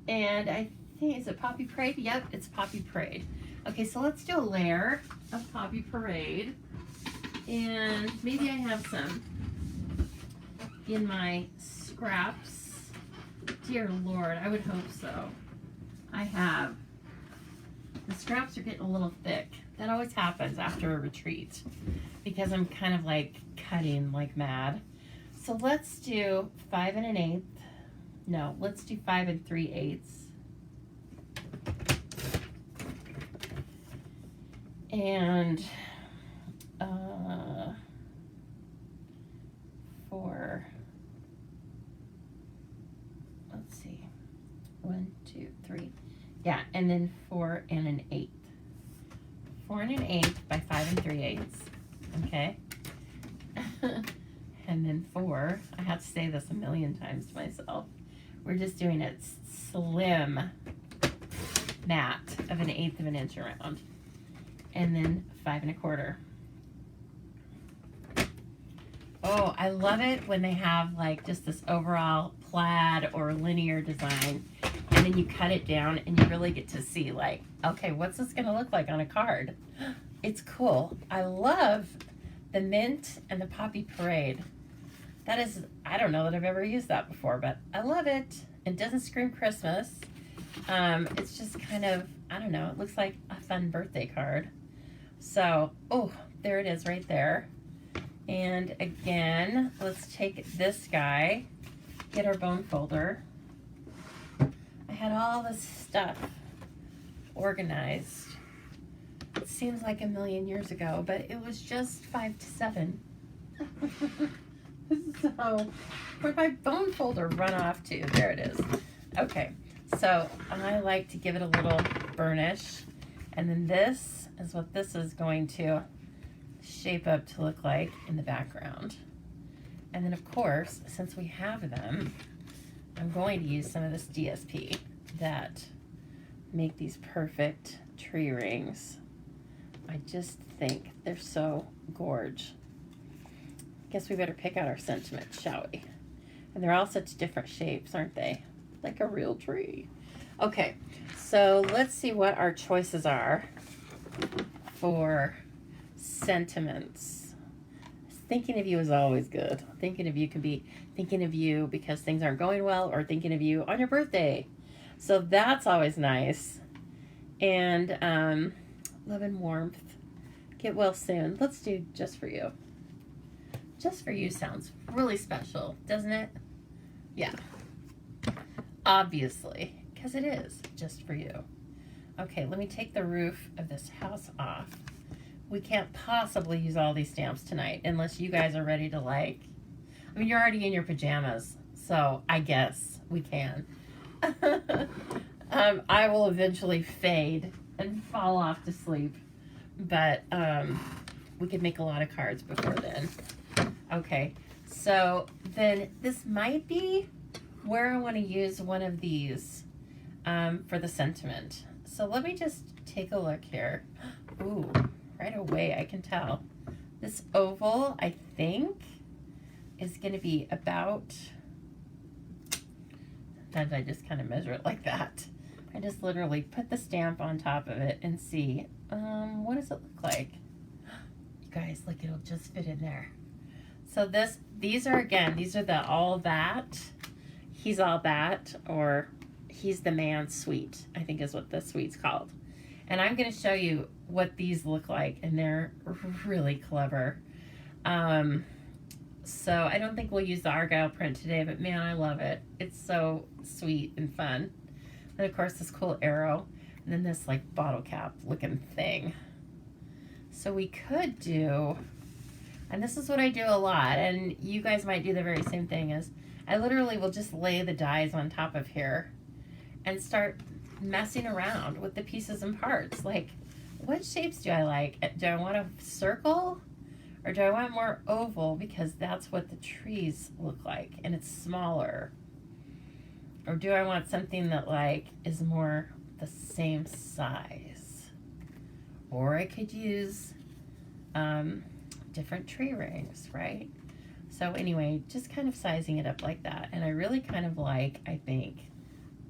And I think, is it Poppy Parade? Yep, it's Poppy Parade. Okay, so let's do a layer of Poppy Parade. And maybe I have some in my scraps. Dear Lord, I would hope so. I have. The scraps are getting a little thick. That always happens after a retreat because I'm kind of like cutting like mad. So let's do 5 1/8. No, let's do 5 3/8. And for, let's see, 1 2 3, yeah, and then 4 1/8. 4 1/8 by 5 3/8. Okay. And then 4, I have to say this a million times to myself. We're just doing a slim mat of 1/8 of an inch around. And then 5 1/4. Oh, I love it when they have like just this overall plaid or linear design, and then you cut it down and you really get to see like, okay, what's this gonna look like on a card? It's cool. I love the mint and the Poppy Parade. That is, I don't know that I've ever used that before, but I love it. It doesn't scream Christmas. It's just kind of, I don't know, it looks like a fun birthday card. So, oh, there it is right there. And again, let's take this guy, get our bone folder. I had all this stuff organized. It seems like a million years ago, but it was just 5 to 7. So, where'd my bone folder run off to? There it is. Okay, so I like to give it a little burnish. And then this is what this is going to shape up to look like in the background. And then of course, since we have them, I'm going to use some of this DSP that make these perfect tree rings. I just think they're so gorge. Guess we better pick out our sentiment, shall we? And they're all such different shapes, aren't they? Like a real tree. Okay, so let's see what our choices are for sentiments. Thinking of you is always good. Thinking of you can be thinking of you because things aren't going well, or thinking of you on your birthday. So that's always nice. And love and warmth. Get well soon. Let's do just for you. Just for you sounds really special, doesn't it? Yeah. Obviously, because it is just for you. Okay, let me take the roof of this house off. We can't possibly use all these stamps tonight unless you guys are ready to, like, I mean, you're already in your pajamas, so I guess we can. I will eventually fade and fall off to sleep, but we could make a lot of cards before then. Okay, so then this might be where I want to use one of these for the sentiment. So let me just take a look here. Ooh, right away I can tell. This oval, I think, is going to be about, sometimes I just kind of measure it like that. I just literally put the stamp on top of it and see, what does it look like? You guys, look, it'll just fit in there. So these are the all that, he's all that, or he's the man suite, I think is what the suite's called. And I'm going to show you what these look like, and they're really clever. So I don't think we'll use the Argyle print today, but man, I love it. It's so sweet and fun. And of course this cool arrow, and then this like bottle cap looking thing. So we could do, and this is what I do a lot, and you guys might do the very same thing, is I literally will just lay the dies on top of here and start messing around with the pieces and parts. Like, what shapes do I like? Do I want a circle, or do I want more oval because that's what the trees look like and it's smaller? Or do I want something that like is more the same size? Or I could use different tree rings, right? So anyway, just kind of sizing it up like that. And I really kind of like, I think,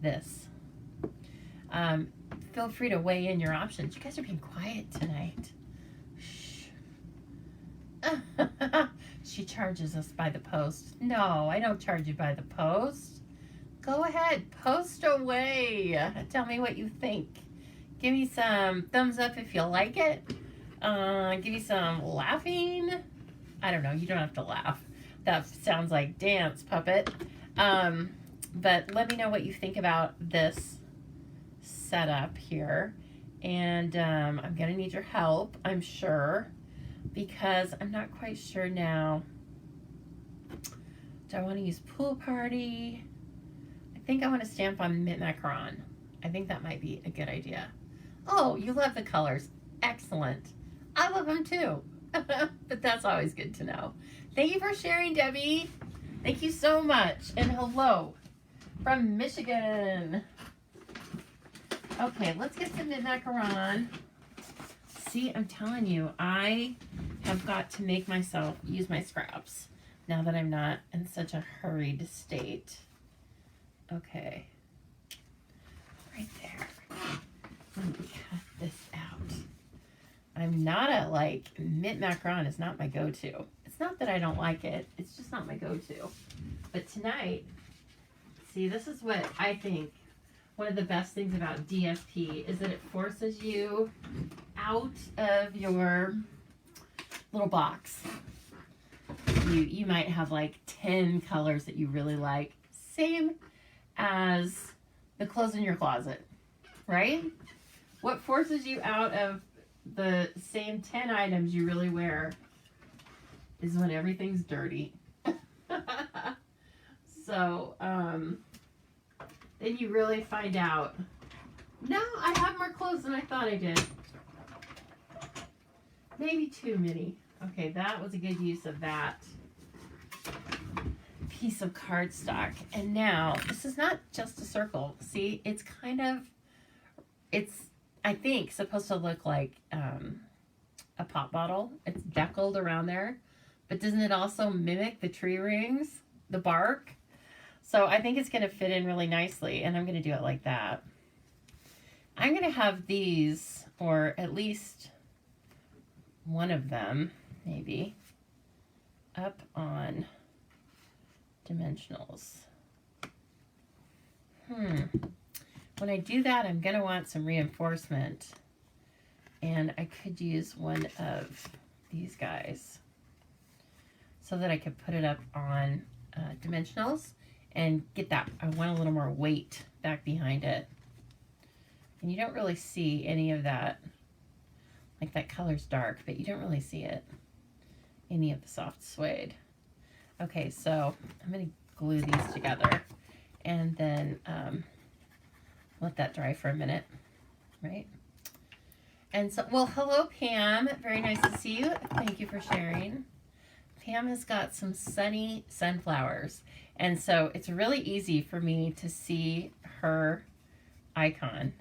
this. Feel free to weigh in your options. You guys are being quiet tonight. Shh. She charges us by the post. No, I don't charge you by the post. Go ahead, post away. Tell me what you think. Give me some thumbs up if you like it. Give me some laughing. I don't know, you don't have to laugh. That sounds like dance, puppet. But let me know what you think about this setup here. And I'm gonna need your help, I'm sure, because I'm not quite sure now. Do I want to use pool party? I think I want to stamp on mint macaron. I think that might be a good idea. Oh, you love the colors. Excellent. I love them too. But that's always good to know. Thank you for sharing, Debbie. Thank you so much. And hello from Michigan. Okay, let's get some mint macaron. See, I'm telling you, I have got to make myself use my scraps now that I'm not in such a hurried state. Okay, right there. Let me cut this out. I'm not a, like, mint macaron is not my go-to. It's not that I don't like it, it's just not my go-to. But tonight, see, this is what I think one of the best things about DSP is that it forces you out of your little box. You might have like 10 colors that you really like. Same as the clothes in your closet, right? What forces you out of the same 10 items you really wear is when everything's dirty. So, then you really find out No, I have more clothes than I thought I did. Maybe too many. Okay, that was a good use of that piece of cardstock. And now, this is not just a circle. See, it's kind of, it's, I think, supposed to look like a pop bottle. It's deckled around there. But doesn't it also mimic the tree rings, the bark? So I think it's going to fit in really nicely, and I'm going to do it like that. I'm going to have these, or at least one of them, maybe, up on dimensionals. When I do that, I'm going to want some reinforcement, and I could use one of these guys so that I could put it up on dimensionals and get that. I want a little more weight back behind it. And you don't really see any of that. Like, that color's dark, but you don't really see it. Any of the soft suede. Okay, so I'm going to glue these together and then let that dry for a minute, right? And so, well, hello, Pam. Very nice to see you. Thank you for sharing. Pam has got some sunny sunflowers, and so it's really easy for me to see her icon.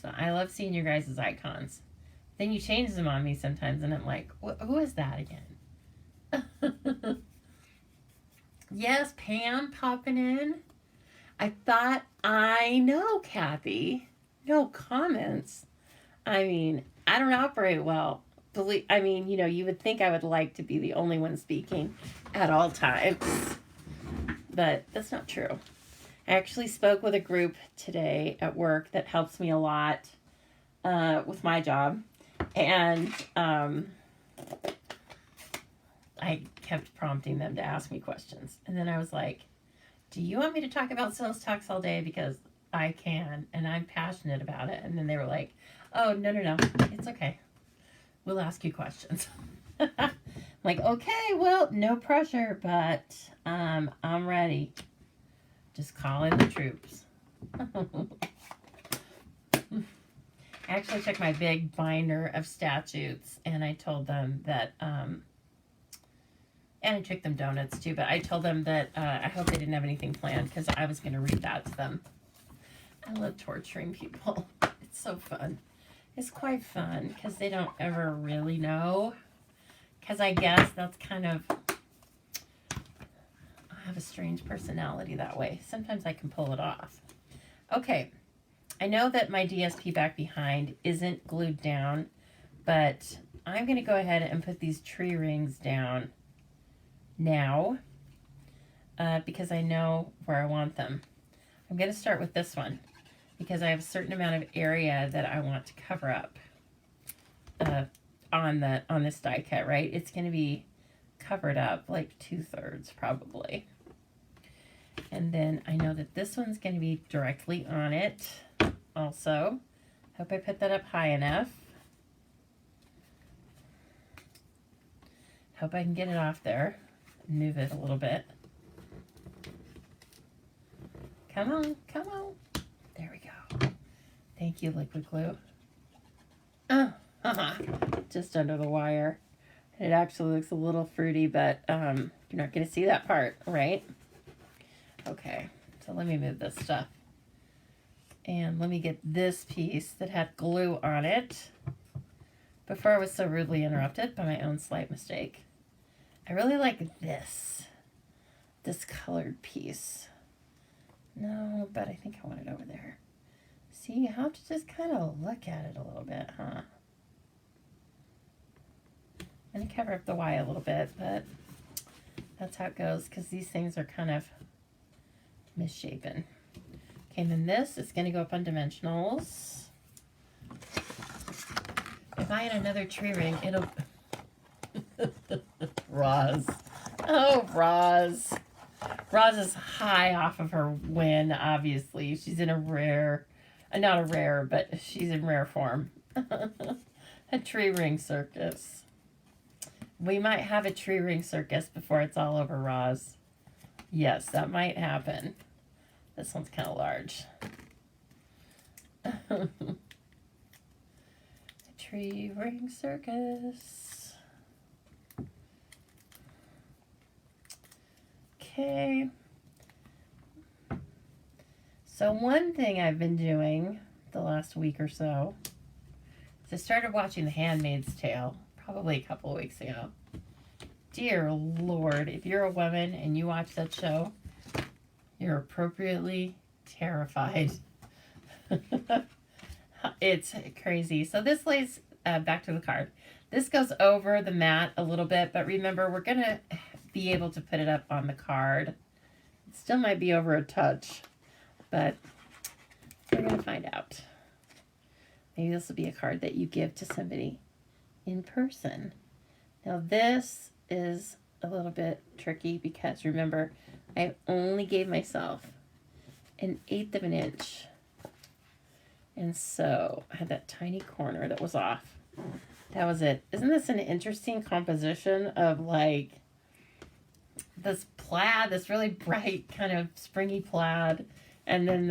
I love seeing your guys' icons. Then you change them on me sometimes, and I'm like, who is that again? Yes, Pam popping in. I thought, I know, Kathy. No comments. I mean, I don't operate well. I mean, you know, you would think I would like to be the only one speaking at all times. But that's not true. I actually spoke with a group today at work that helps me a lot with my job. And I kept prompting them to ask me questions. And then I was like, do you want me to talk about sales tax all day? Because I can, and I'm passionate about it. And then they were like, oh, no, it's okay. We'll ask you questions. I'm like, okay, well, no pressure, but I'm ready. Just call in the troops. I actually took my big binder of statutes and I told them that, and I took them donuts too, but I told them that I hope they didn't have anything planned because I was going to read that to them. I love torturing people. It's so fun. It's quite fun because they don't ever really know. Because I guess that's kind of, I have a strange personality that way. Sometimes I can pull it off. Okay, I know that my DSP back behind isn't glued down, but I'm going to go ahead and put these tree rings down now because I know where I want them. I'm going to start with this one because I have a certain amount of area that I want to cover up on this die cut, right? It's going to be covered up like 2/3 probably. And then I know that this one's going to be directly on it also. Hope I put that up high enough. Hope I can get it off there. Move it a little bit. Come on, come on. There we go. Thank you, liquid glue. Just under the wire. It actually looks a little fruity, but you're not going to see that part, right? Okay, so let me move this stuff. And let me get this piece that had glue on it before I was so rudely interrupted by my own slight mistake. I really like this colored piece. No, but I think I want it over there. See, you have to just kind of look at it a little bit, huh? I'm going to cover up the Y a little bit, but that's how it goes because these things are kind of misshapen. Okay, and then this is going to go up on dimensionals. If I had another tree ring, it'll... Roz. Oh, Roz. Roz is high off of her win, obviously. She's in a rare... not a rare, but she's in rare form. A tree ring circus. We might have a tree ring circus before it's all over, Roz. Yes, that might happen. This one's kind of large. Tree ring circus. Okay. So one thing I've been doing the last week or so is I started watching The Handmaid's Tale probably a couple of weeks ago. Dear Lord, if you're a woman and you watch that show, you're appropriately terrified. It's crazy. So this lays, back to the card. This goes over the mat a little bit, but remember, we're going to be able to put it up on the card. It still might be over a touch, but we're going to find out. Maybe this will be a card that you give to somebody in person. Now this is a little bit tricky because remember, I only gave myself 1/8 of an inch. And so I had that tiny corner that was off. That was it. Isn't this an interesting composition of like this plaid, this really bright kind of springy plaid, and then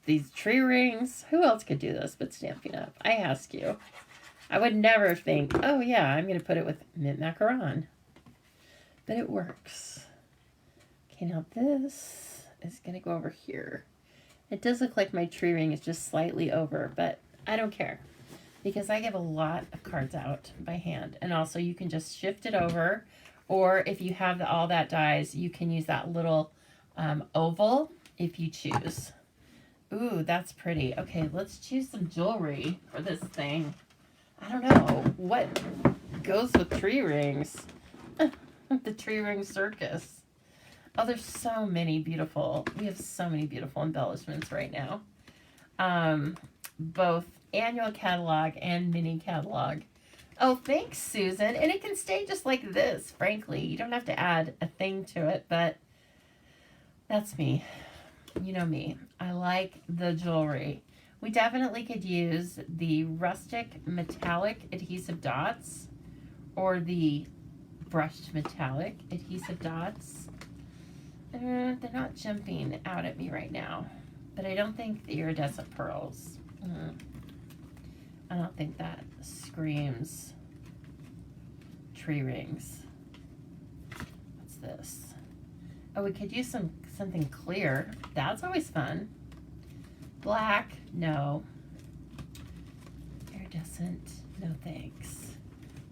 these tree rings? Who else could do this but Stampin' Up? I ask you. I would never think, oh yeah, I'm going to put it with mint macaron. But it works. Okay, now this is going to go over here. It does look like my tree ring is just slightly over, but I don't care because I give a lot of cards out by hand. And also you can just shift it over, or if you have all that dies, you can use that little oval if you choose. Ooh, that's pretty. Okay, let's choose some jewelry for this thing. I don't know what goes with tree rings. The tree ring circus. Oh, there's so many beautiful, we have so many beautiful embellishments right now. Both annual catalog and mini catalog. Oh, thanks, Susan. And it can stay just like this, frankly. You don't have to add a thing to it, but that's me. You know me. I like the jewelry. We definitely could use the rustic metallic adhesive dots or the brushed metallic adhesive dots. They're not jumping out at me right now, but I don't think the iridescent pearls. I don't think that screams tree rings. What's this? Oh, we could use something clear. That's always fun. Black, no. Iridescent, no thanks.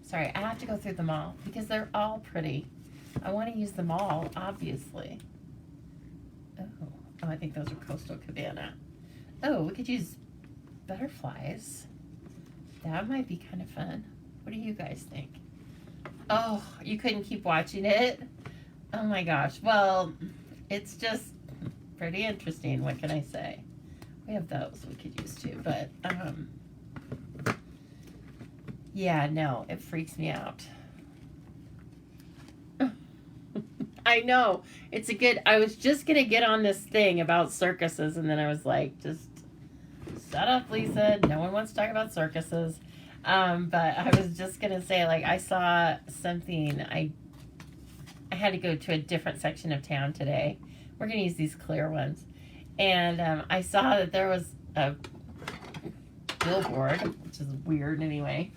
Sorry, I have to go through them all because they're all pretty. I want to use them all, obviously. Oh, I think those are Coastal Cabana. Oh, we could use butterflies. That might be kind of fun. What do you guys think? Oh, you couldn't keep watching it? Oh my gosh. Well, it's just pretty interesting. What can I say? We have those we could use too, but yeah, no, it freaks me out. I know. It's a good, I was just going to get on this thing about circuses, and then I was like, just shut up, Lisa. No one wants to talk about circuses. But I was just going to say, like, I saw something, I had to go to a different section of town today. We're going to use these clear ones. And I saw that there was a billboard, which is weird anyway.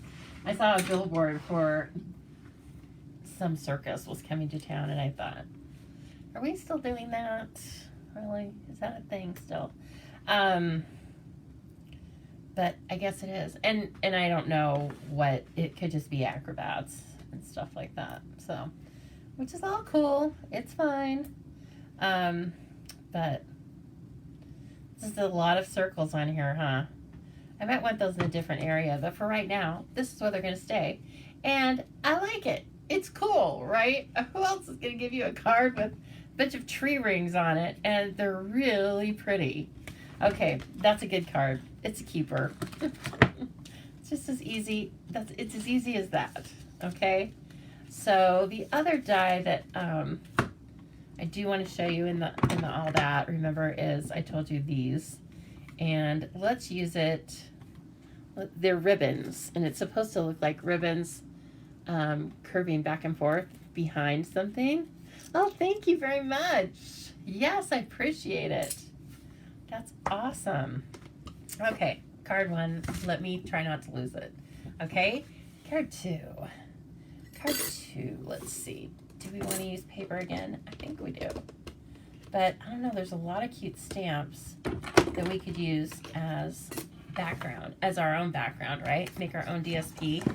I saw a billboard for some circus was coming to town, and I thought, are we still doing that? Really? Is that a thing still? But I guess it is. And I don't know what, it could just be acrobats and stuff like that. So, which is all cool. It's fine. But this is a lot of circles on here, huh? I might want those in a different area, but for right now, this is where they're going to stay. And I like it. It's cool, right? Who else is going to give you a card with a bunch of tree rings on it? And they're really pretty. Okay, that's a good card. It's a keeper. It's just as easy. It's as easy as that. Okay. So the other die that I do want to show you in the all that, remember, is I told you these, and let's use it. They're ribbons, and it's supposed to look like ribbons curving back and forth behind something. Oh, thank you very much. Yes, I appreciate it. That's awesome. Okay, card 1. Let me try not to lose it. Okay, card 2. Card 2, let's see. Do we want to use paper again? I think we do. But I don't know, there's a lot of cute stamps that we could use as background, as our own background, right? Make our own DSP.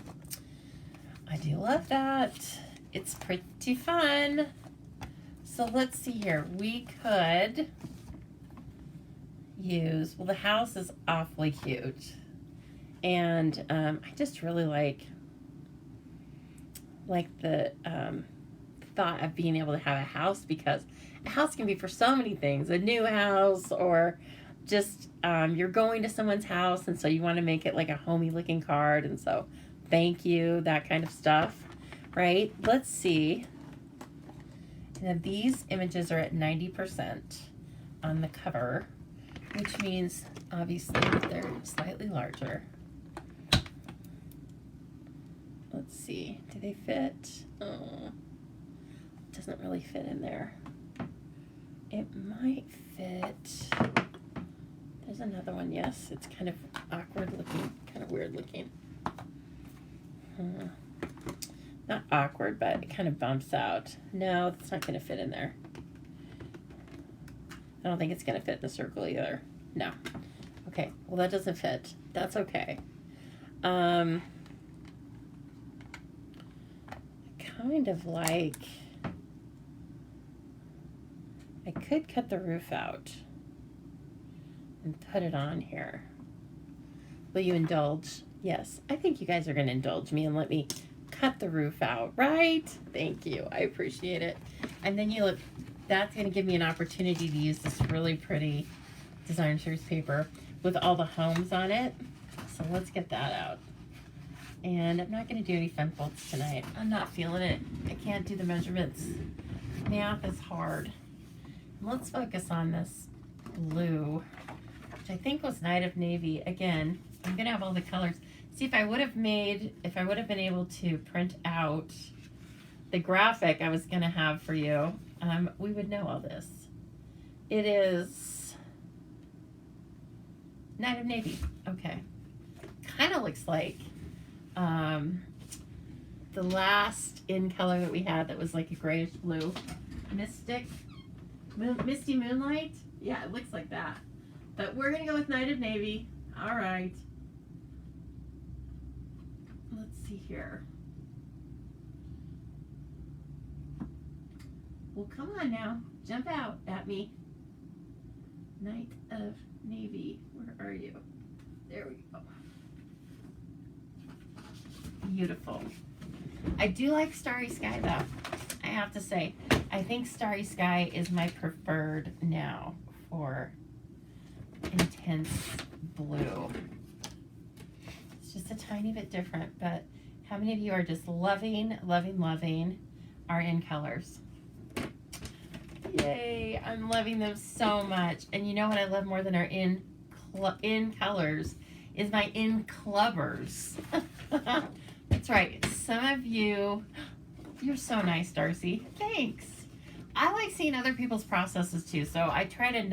I do love that. It's pretty fun. So let's see here. We could use, well, the house is awfully cute. And I just really like the thought of being able to have a house, because a house can be for so many things. A new house, or just you're going to someone's house and so you want to make it like a homey looking card, and so thank you, that kind of stuff, right? Let's see. Now these images are at 90% on the cover, which means obviously they're slightly larger. Let's see, do they fit? Oh, it doesn't really fit in there. It might fit. There's another one, yes. It's kind of awkward looking, kind of weird looking. Not awkward, but it kind of bumps out. No, that's not going to fit in there. I don't think it's going to fit in the circle either. No. Okay, well that doesn't fit. That's okay. Kind of like, I could cut the roof out and put it on here. Will you indulge? Yes, I think you guys are going to indulge me and let me cut the roof out, right? Thank you. I appreciate it. And then you look, that's going to give me an opportunity to use this really pretty design series paper with all the homes on it. So let's get that out. And I'm not going to do any fun folds tonight. I'm not feeling it. I can't do the measurements. Math is hard. Let's focus on this blue, which I think was Night of Navy. Again, I'm going to have all the colors. See, if I would have been able to print out the graphic I was going to have for you, we would know all this. It is Night of Navy. Okay. Kind of looks like the last in color that we had that was like a grayish blue. Misty Moonlight? Yeah, it looks like that. But we're going to go with Night of Navy. All right. Let's see here. Well, come on now. Jump out at me. Night of Navy. Where are you? There we go. Beautiful. I do like Starry Sky though. I have to say, I think Starry Sky is my preferred now for intense blue. It's just a tiny bit different, but how many of you are just loving our in colors? Yay, I'm loving them so much. And you know what I love more than our in colors is my in clubbers. That's right. Some of you, you're so nice, Darcy. Thanks. I like seeing other people's processes too, so I try to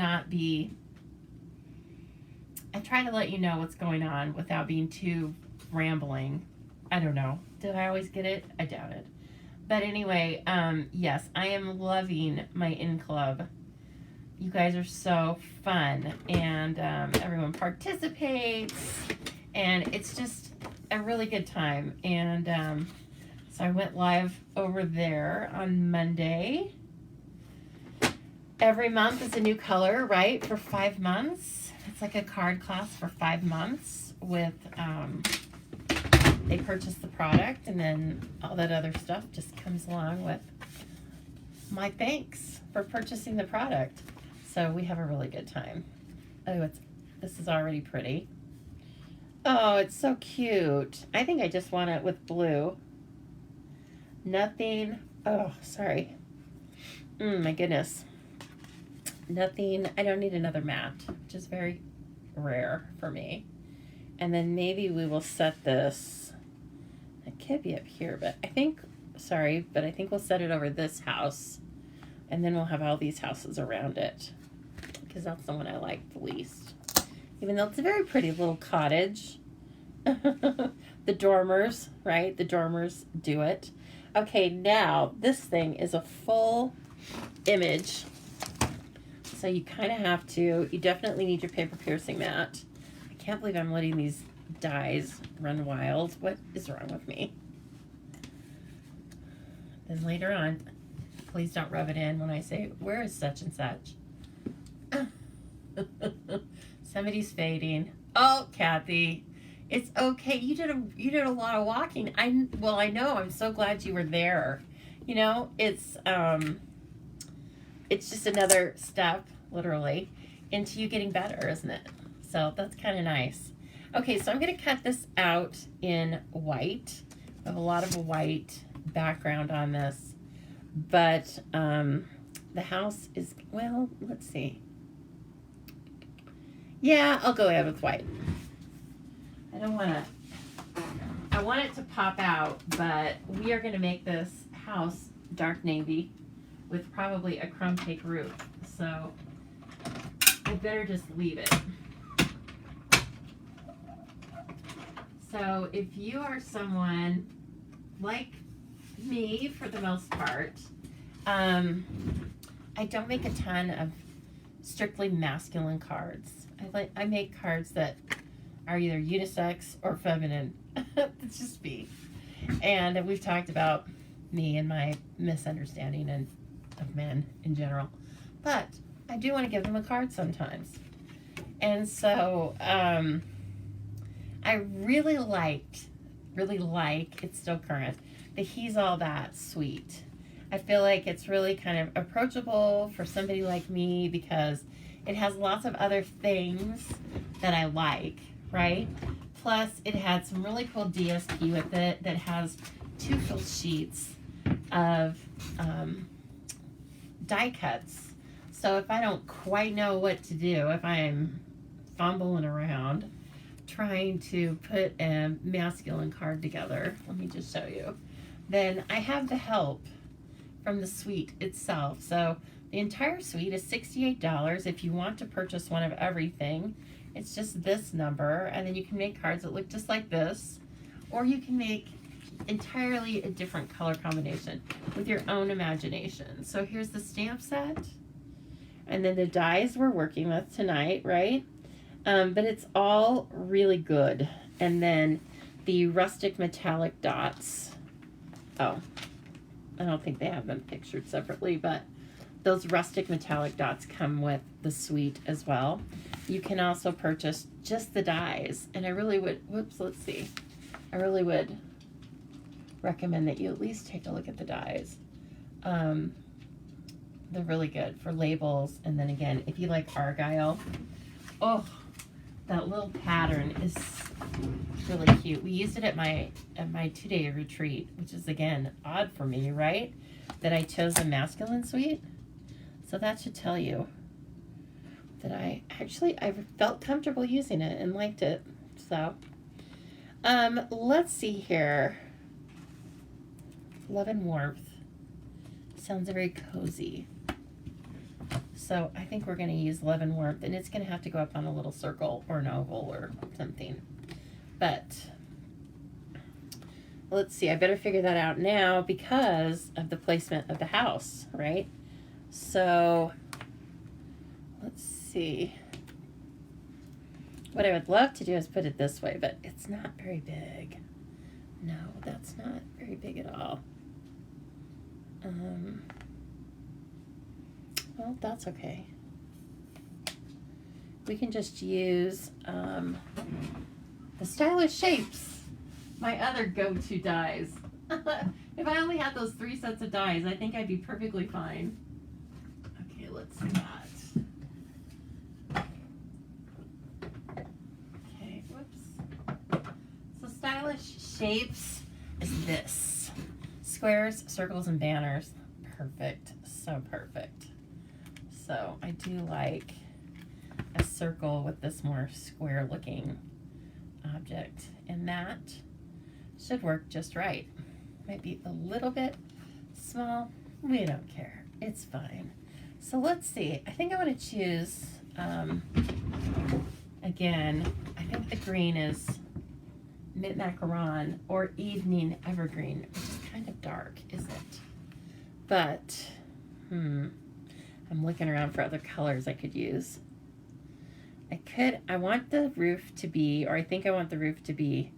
let you know what's going on without being too rambling. I don't know. Did I always get it? I doubt it. But anyway, yes, I am loving my in club. You guys are so fun, and everyone participates, and it's just a really good time. And so I went live over there on Monday. Every month is a new color, right? For 5 months. It's like a card class for 5 months with, they purchase the product, and then all that other stuff just comes along with my thanks for purchasing the product. So we have a really good time. Oh, this is already pretty. Oh, it's so cute. I think I just want it with blue. Nothing. Oh, sorry. My goodness. Nothing. I don't need another mat, which is very rare for me. And then maybe we will set this. It could be up here, but I think, sorry, but I think we'll set it over this house. And then we'll have all these houses around it, because that's the one I like the least. even though it's a very pretty little cottage. The dormers, right? The dormers do it. Okay, now this thing is a full image. So you kind of have to, you definitely need your paper piercing mat. I can't believe I'm letting these dies run wild. What is wrong with me? Then later on, please don't rub it in when I say, where is such and such? Somebody's fading. Oh, Kathy, it's okay. You did a lot of walking. I know. I'm so glad you were there. You know, it's just another step, literally, into you getting better, isn't it? So that's kind of nice. Okay, so I'm going to cut this out in white. I have a lot of white background on this, but the house is, well, let's see. Yeah, I'll go ahead with white. I want it to pop out, but we are going to make this house dark navy with probably a crumb cake roof. So I better just leave it. So if you are someone like me, for the most part, I don't make a ton of strictly masculine cards. I make cards that are either unisex or feminine. It's just me. And we've talked about me and my misunderstanding of men in general. But I do want to give them a card sometimes. And so I really like, it's still current, the He's All That Sweet. I feel like it's really kind of approachable for somebody like me because it has lots of other things that I like, right? Plus, it had some really cool DSP with it that has 2 full sheets of die cuts. So if I don't quite know what to do, if I'm fumbling around trying to put a masculine card together, let me just show you, then I have the help from the suite itself. So the entire suite is $68. If you want to purchase one of everything, it's just this number, and then you can make cards that look just like this, or you can make entirely a different color combination with your own imagination. So here's the stamp set, and then the dies we're working with tonight, right? But it's all really good. And then the rustic metallic dots. Oh, I don't think they have them pictured separately, but those rustic metallic dots come with the suite as well. You can also purchase just the dies, and I really would, I really would recommend that you at least take a look at the dies. They're really good for labels, and then again, if you like Argyle, oh, that little pattern is really cute. We used it at my 2-day retreat, which is again odd for me, right? That I chose a masculine suite. So that should tell you that I felt comfortable using it and liked it. So let's see here. Love and Warmth sounds very cozy. So I think we're going to use Love and Warmth, and it's going to have to go up on a little circle or an oval or something. But let's see, I better figure that out now because of the placement of the house, right? So let's see. What I would love to do is put it this way, but it's not very big. No, that's not very big at all. Well, that's okay. We can just use the Stylish Shapes, my other go-to dies. If I only had those 3 sets of dies, I think I'd be perfectly fine. Okay, let's see that. Okay, whoops. So Stylish Shapes is this. Squares, circles, and banners. Perfect. So perfect. So I do like a circle with this more square looking object, and that should work just right. Might be a little bit small. We don't care. It's fine. So let's see. I think I want to choose Again, I think the green is Mint Macaron or Evening Evergreen, which is kind of dark, isn't it? But, I'm looking around for other colors I could use. I want the roof to be, or I think I want the roof to be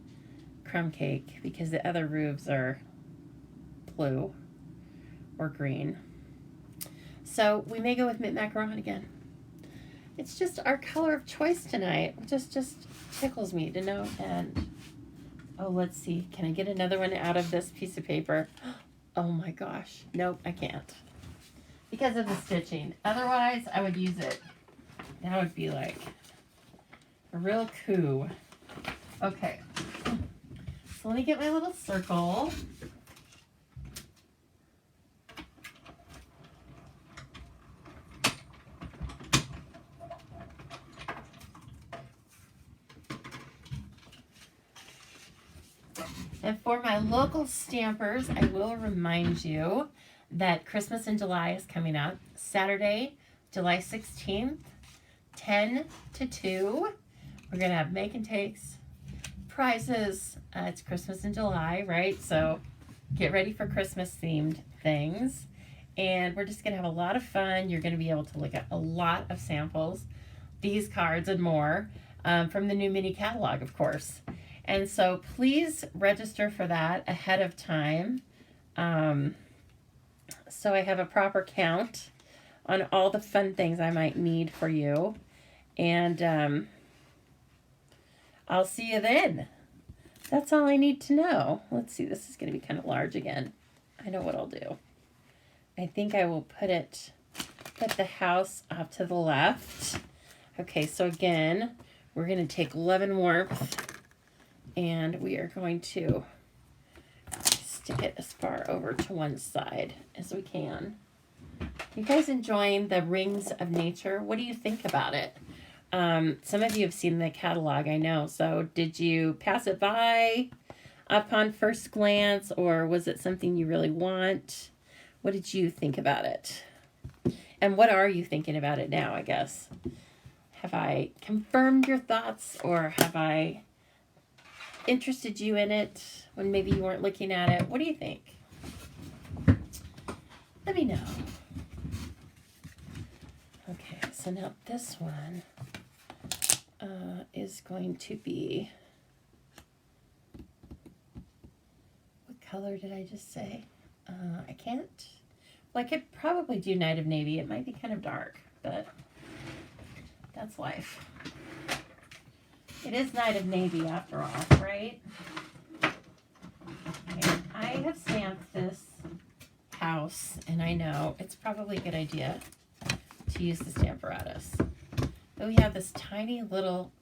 crumb cake because the other roofs are blue or green. So we may go with Mint Macaron again. It's just our color of choice tonight. It just tickles me to know. And oh, let's see. Can I get another one out of this piece of paper? Oh my gosh. Nope, I can't. Because of the stitching. Otherwise, I would use it. That would be like a real coup. Okay. So let me get my little circle. And for my local stampers, I will remind you that Christmas in July is coming up. Saturday, July 16th, 10 to 2. We're going to have make and takes, prizes. It's Christmas in July, right? So get ready for Christmas themed things. And we're just going to have a lot of fun. You're going to be able to look at a lot of samples, these cards and more, from the new mini catalog, of course. And so please register for that ahead of time. So I have a proper count on all the fun things I might need for you. And I'll see you then. That's all I need to know. Let's see, this is going to be kind of large again. I know what I'll do. I think I will put the house off to the left. Okay, so again, we're going to take Love and Warmth. And we are going to stick it as far over to one side as we can. You guys enjoying the Rings of Nature? What do you think about it? Some of you have seen the catalog, I know. So did you pass it by upon first glance, or was it something you really want? What did you think about it? And what are you thinking about it now, I guess? Have I confirmed your thoughts, or have I interested you in it when maybe you weren't looking at it? What do you think? Let me know. Okay, so now this one is going to be, what color did I just say? I can't, well, I could probably do Night of Navy. It might be kind of dark, but that's life. It is Night of Navy after all, right? Okay, I have stamped this house, and I know it's probably a good idea to use the Stamparatus. But we have this tiny little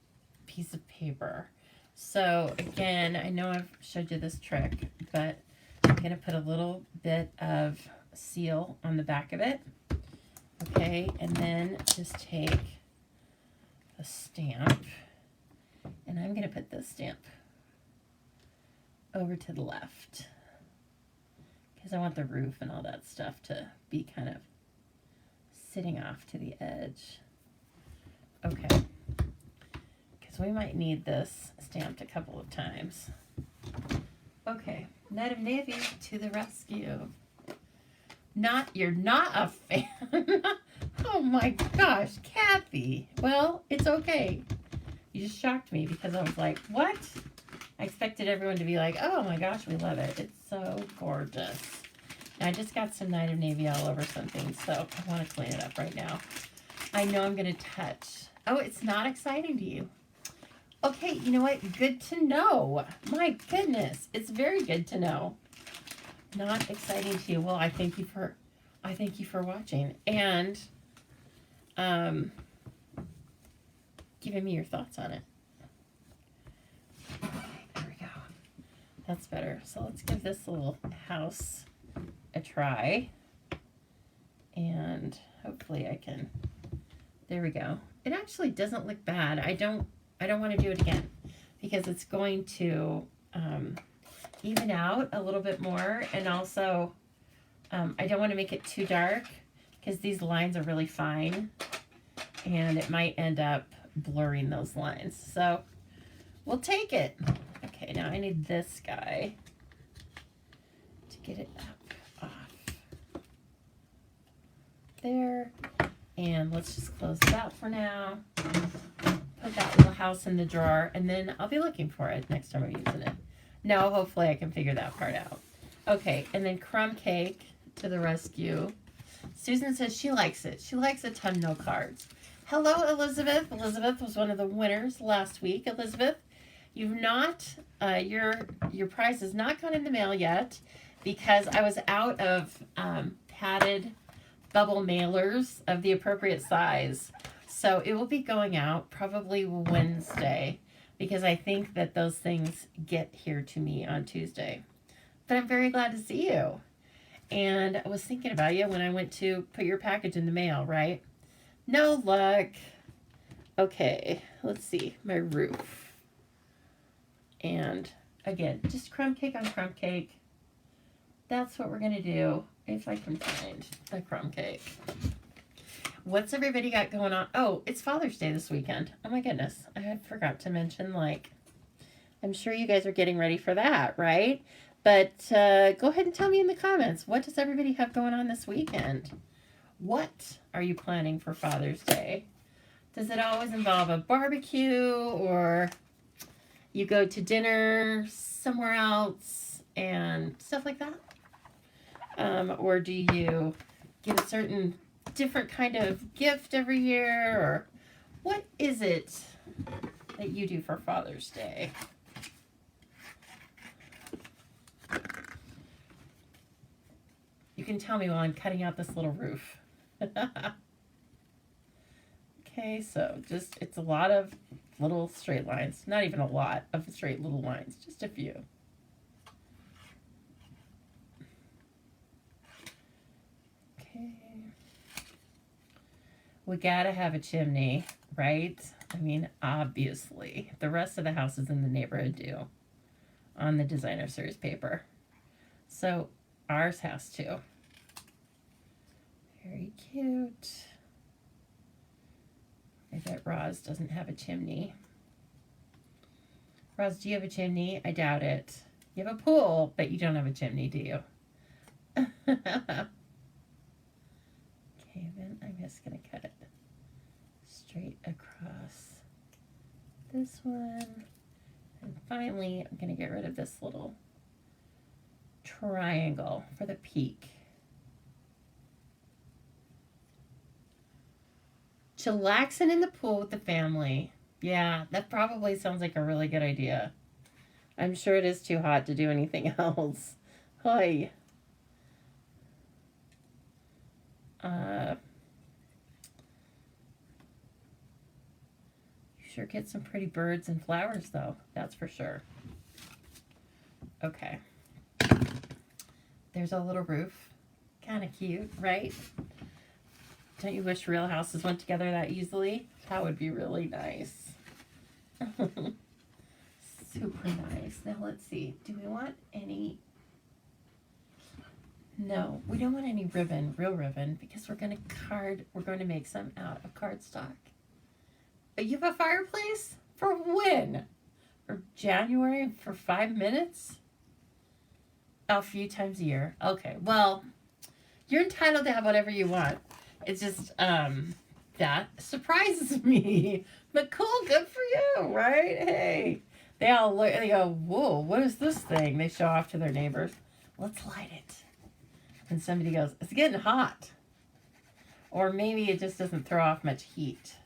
piece of paper. So again, I know I've showed you this trick, but I'm going to put a little bit of seal on the back of it. Okay, and then just take a stamp. And I'm going to put this stamp over to the left because I want the roof and all that stuff to be kind of sitting off to the edge. Okay, because we might need this stamped a couple of times. Okay, Night of Navy to the rescue. You're not a fan. Oh my gosh, Kathy. Well, it's okay. You just shocked me because I was like, what? I expected everyone to be like, oh my gosh, we love it. It's so gorgeous. And I just got some Night of Navy all over something, so I want to clean it up right now. I know I'm going to touch. Oh, it's not exciting to you. Okay, you know what? Good to know. My goodness. It's very good to know. Not exciting to you. Well, I thank you for watching. And giving me your thoughts on it. Okay, there we go. That's better. So let's give this little house a try. And hopefully I can, there we go. It actually doesn't look bad. I don't want to do it again because it's going to even out a little bit more. And also I don't want to make it too dark because these lines are really fine and it might end up blurring those lines. So we'll take it. Okay, now I need this guy to get it up off there. And let's just close that for now. Put that little house in the drawer, and then I'll be looking for it next time I'm using it. No, hopefully I can figure that part out. Okay, and then crumb cake to the rescue. Susan says she likes it. She likes autumnal cards. Hello, Elizabeth. Elizabeth was one of the winners last week. Elizabeth, you've not, your prize has not gone in the mail yet because I was out of padded bubble mailers of the appropriate size. So it will be going out probably Wednesday because I think that those things get here to me on Tuesday. But I'm very glad to see you. And I was thinking about you when I went to put your package in the mail, right? No luck. Okay, let's see. My roof. And again, just crumb cake on crumb cake. That's what we're going to do if I can find a crumb cake. What's everybody got going on? Oh, it's Father's Day this weekend. Oh my goodness. I had forgot to mention, like, I'm sure you guys are getting ready for that, right? But go ahead and tell me in the comments, what does everybody have going on this weekend? What are you planning for Father's Day? Does it always involve a barbecue, or you go to dinner somewhere else and stuff like that? Or do you get a certain different kind of gift every year? Or what is it that you do for Father's Day? You can tell me while I'm cutting out this little roof. Okay, so just, it's a lot of little straight lines. Not even a lot of straight little lines, just a few. Okay. We gotta have a chimney, right? I mean, obviously. The rest of the houses in the neighborhood do on the designer series paper. So ours has to. Very cute. I bet Roz doesn't have a chimney. Roz, do you have a chimney? I doubt it. You have a pool, but you don't have a chimney, do you? Okay, then I'm just going to cut it straight across this one. And finally, I'm going to get rid of this little triangle for the peak. Chillaxing in the pool with the family. Yeah, that probably sounds like a really good idea. I'm sure it is too hot to do anything else. Hi. You sure get some pretty birds and flowers, though. That's for sure. Okay. There's a little roof. Kind of cute, right? Don't you wish real houses went together that easily? That would be really nice. Super nice. Now let's see. Do we want any? No, we don't want any ribbon, real ribbon, because we're going to make some out of cardstock. You have a fireplace? For when? For January? For 5 minutes? A few times a year. Okay, well, you're entitled to have whatever you want. It's just, that surprises me. But cool, good for you, right? Hey, they all look, they go, whoa, what is this thing? They show off to their neighbors. Let's light it. And somebody goes, it's getting hot. Or maybe it just doesn't throw off much heat.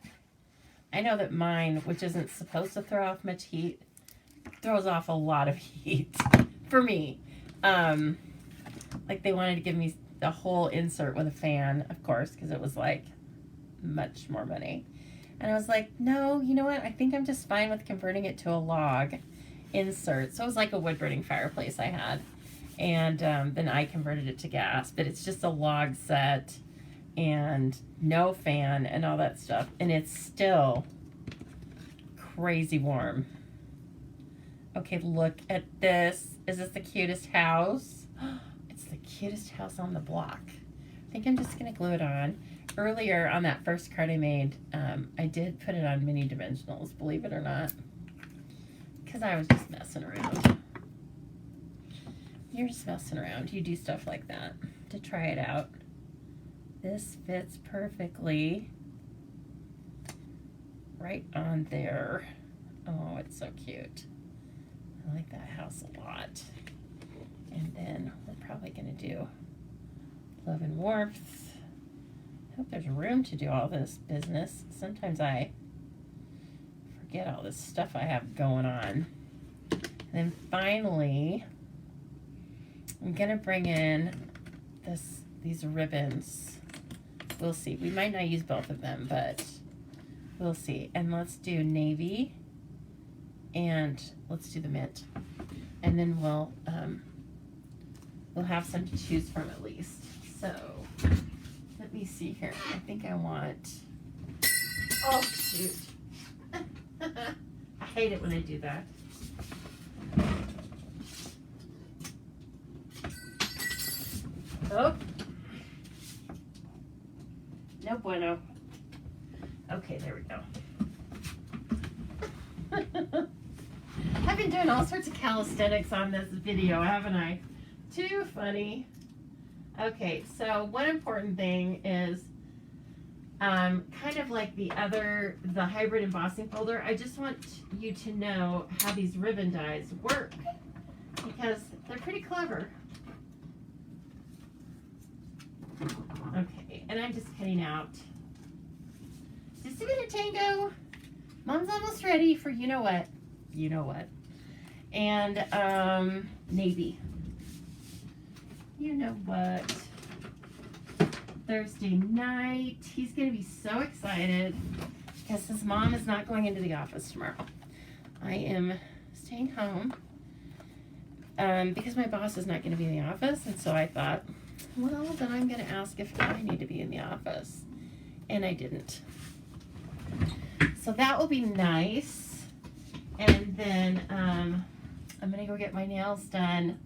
I know that mine, which isn't supposed to throw off much heat, throws off a lot of heat for me. Like they wanted to give me a whole insert with a fan, of course, because it was like much more money. And I was like, no, you know what? I think I'm just fine with converting it to a log insert. So it was like a wood burning fireplace I had. And then I converted it to gas, but it's just a log set and no fan and all that stuff. And it's still crazy warm. Okay, look at this. Is this the cutest house? It's the cutest house on the block. I think I'm just going to glue it on. earlier on that first card I made, I did put it on mini dimensionals, believe it or not, because I was just messing around. You're just messing around. You do stuff like that to try it out. This fits perfectly right on there. Oh, it's so cute. I like that house a lot. And then we're probably going to do Love and Warmth. I hope there's room to do all this business. Sometimes I forget all this stuff I have going on. And then finally, I'm going to bring in these ribbons. We'll see. We might not use both of them, but we'll see. And let's do navy, and let's do the mint. And then we'll have some to choose from at least. So let me see here. I think I want, oh shoot. I hate it when I do that. Oh. No bueno. Okay, there we go. I've been doing all sorts of calisthenics on this video, haven't I? Too funny. Okay, so one important thing is kind of like the hybrid embossing folder, I just want you to know how these ribbon dies work because they're pretty clever. Okay, and I'm just cutting out just a bit of tango. Mom's almost ready for you know what. You know what. And navy. You know what. Thursday night. He's going to be so excited because his mom is not going into the office tomorrow. I am staying home because my boss is not going to be in the office. And so I thought, well, then I'm going to ask if I need to be in the office. And I didn't. So that will be nice. And then I'm going to go get my nails done.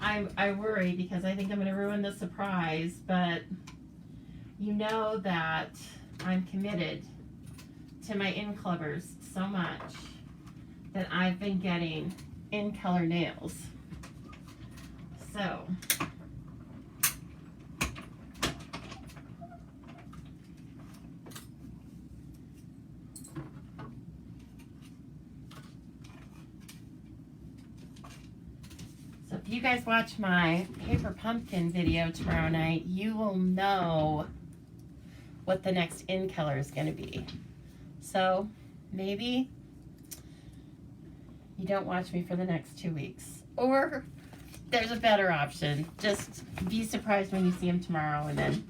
I worry because I think I'm going to ruin the surprise, but you know that I'm committed to my in clubbers so much that I've been getting in color nails. So if you guys watch my paper pumpkin video tomorrow night, you will know what the next in color is going to be. So maybe you don't watch me for the next 2 weeks, or there's a better option. Just be surprised when you see him tomorrow. And then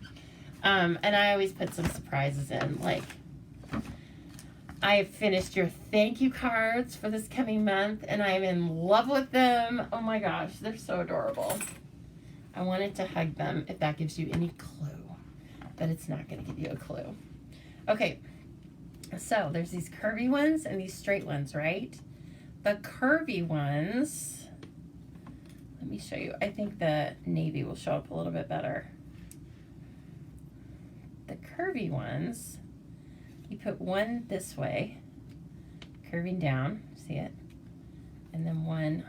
and I always put some surprises in, like I have finished your thank you cards for this coming month, and I am in love with them. Oh my gosh, they're so adorable. I wanted to hug them, if that gives you any clue, but it's not going to give you a clue. Okay, so there's these curvy ones and these straight ones, right? The curvy ones, let me show you. I think the navy will show up a little bit better. The curvy ones, you put one this way, curving down, see it? And then one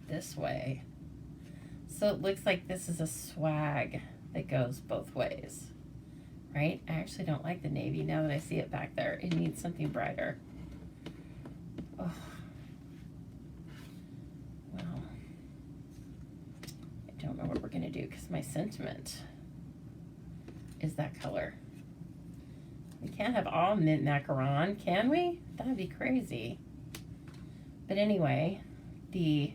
this way. So it looks like this is a swag that goes both ways, right? I actually don't like the navy now that I see it back there. It needs something brighter. Oh. Well, I don't know what we're gonna do because my sentiment is that color. We can't have all mint macaron, can we? That'd be crazy. But anyway, the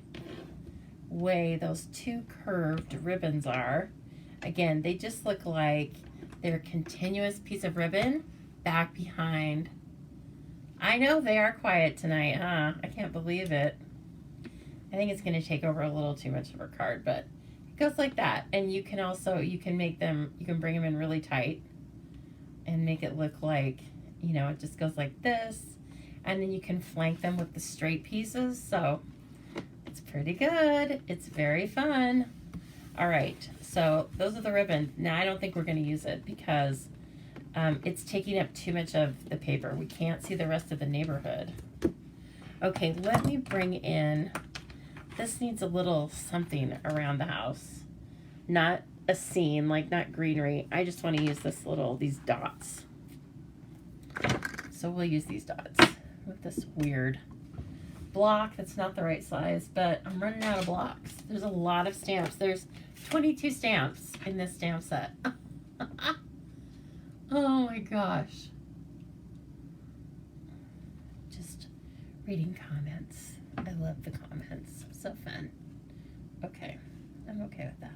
way those two curved ribbons are, again, they just look like they're a continuous piece of ribbon back behind. I know they are quiet tonight, huh? I can't believe it. I think it's going to take over a little too much of her card, but it goes like that. And you can also, you can make them, you can bring them in really tight and make it look like, you know, it just goes like this, and then you can flank them with the straight pieces. So it's pretty good. It's very fun. All right, so those are the ribbons. Now I don't think we're going to use it because It's taking up too much of the paper. We can't see the rest of the neighborhood. Okay, let me bring in, this needs a little something around the house. Not a scene, like not greenery. I just want to use these dots. So we'll use these dots with this weird block that's not the right size, but I'm running out of blocks. There's a lot of stamps. There's 22 stamps in this stamp set. Oh my gosh. Just reading comments. I love the comments. So fun. Okay. I'm okay with that.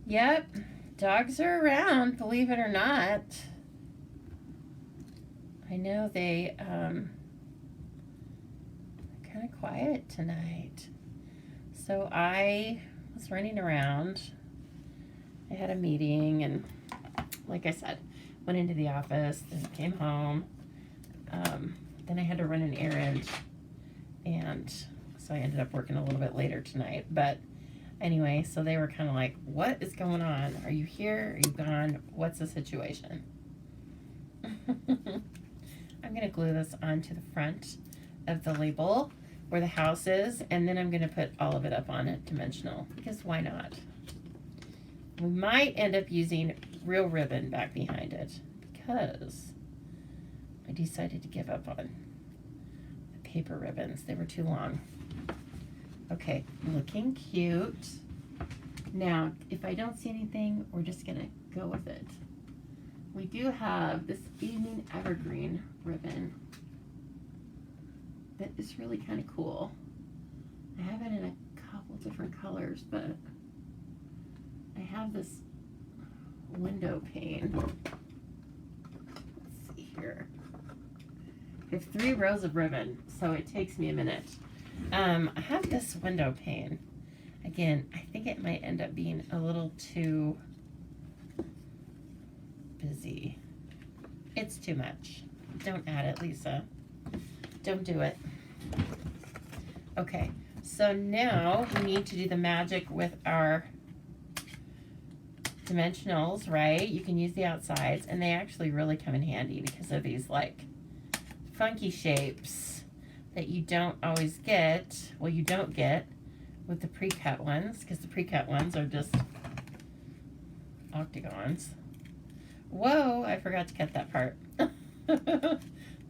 Yep. Dogs are around, believe it or not. I know they kind of quiet tonight. So I was running around. I had a meeting and like I said, went into the office, then came home. Then I had to run an errand and so I ended up working a little bit later tonight. But anyway, so they were kind of like, what is going on? Are you here? Are you gone? What's the situation? I'm going to glue this onto the front of the label where the house is, and then I'm going to put all of it up on it dimensional, because why not? We might end up using real ribbon back behind it, because I decided to give up on the paper ribbons. They were too long. Okay, looking cute. Now, if I don't see anything, we're just going to go with it. We do have this evening evergreen ribbon that is really kind of cool. I have it in a couple different colors, but I have this window pane. Let's see here. I have 3 rows of ribbon, so it takes me a minute. I have this window pane. Again, I think it might end up being a little too busy. It's too much. Don't add it, Lisa. Don't do it. Okay, so now we need to do the magic with our dimensionals, right? You can use the outsides, and they actually really come in handy because of these like funky shapes that you don't always get. Well, you don't get with the pre-cut ones, because the pre-cut ones are just octagons. Whoa, I forgot to cut that part.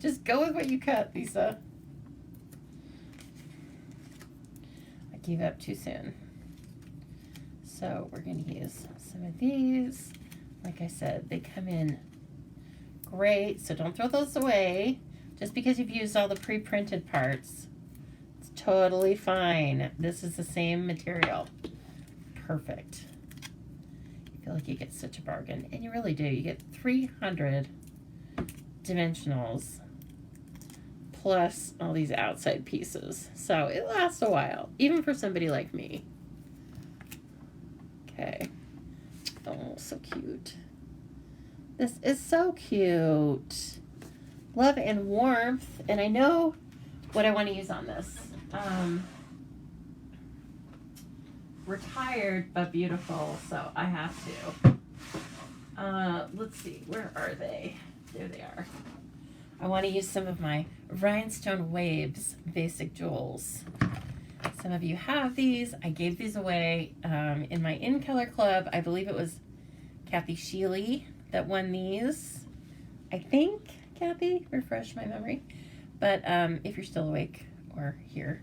Just go with what you cut, Lisa. I gave up too soon. So we're going to use some of these. Like I said, they come in great, so don't throw those away. Just because you've used all the pre-printed parts, it's totally fine. This is the same material. Perfect. I feel like you get such a bargain, and you really do. You get 300 dimensionals plus all these outside pieces. So it lasts a while, even for somebody like me. Okay. Oh, so cute. This is so cute. Love and warmth. And I know what I want to use on this. Retired but beautiful, so I have to. Let's see, where are they? There they are. I want to use some of my Rhinestone Waves basic jewels. Some of you have these. I gave these away in my In Color Club. I believe it was Kathy Sheely that won these. I think, Kathy, refresh my memory. But if you're still awake or here.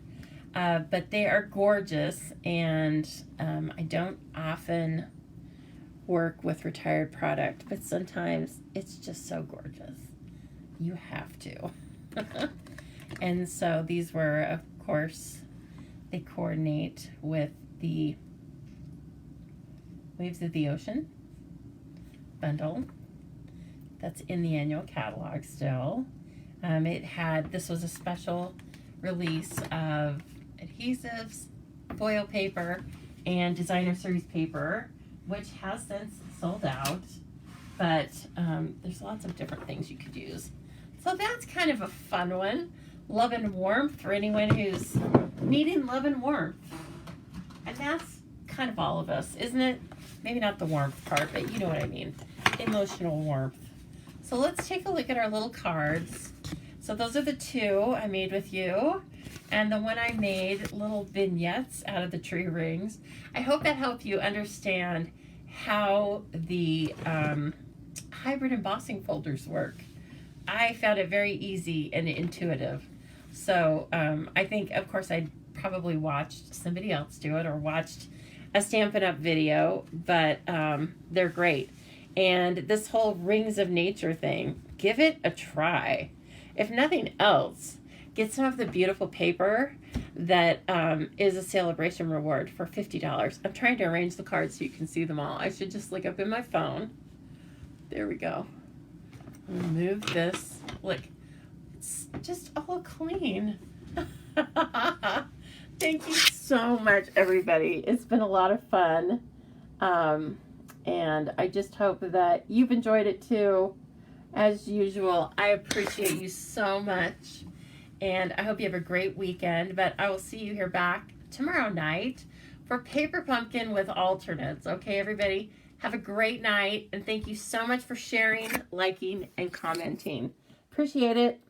But they are gorgeous, and I don't often work with retired product, but sometimes it's just so gorgeous. You have to. And so these were, of course, they coordinate with the Waves of the Ocean bundle that's in the annual catalog still. This was a special release of adhesives, foil paper, and designer series paper, which has since sold out, but there's lots of different things you could use. So that's kind of a fun one. love and warmth for anyone who's needing love and warmth. And that's kind of all of us, isn't it? Maybe not the warmth part, but you know what I mean. Emotional warmth. So let's take a look at our little cards. So those are the two I made with you. And the one I made, little vignettes out of the tree rings. I hope that helped you understand how the hybrid embossing folders work. I found it very easy and intuitive. So I think, of course, I probably watched somebody else do it or watched a Stampin' Up! Video, but they're great. And this whole Rings of Nature thing, give it a try. If nothing else, get some of the beautiful paper that is a celebration reward for $50. I'm trying to arrange the cards so you can see them all. I should just look up in my phone. There we go. Remove this. Look, it's just all clean. Thank you so much, everybody. It's been a lot of fun. And I just hope that you've enjoyed it too. As usual, I appreciate you so much. And I hope you have a great weekend. But I will see you here back tomorrow night for Paper Pumpkin with alternates. Okay, everybody? Have a great night. And thank you so much for sharing, liking, and commenting. Appreciate it.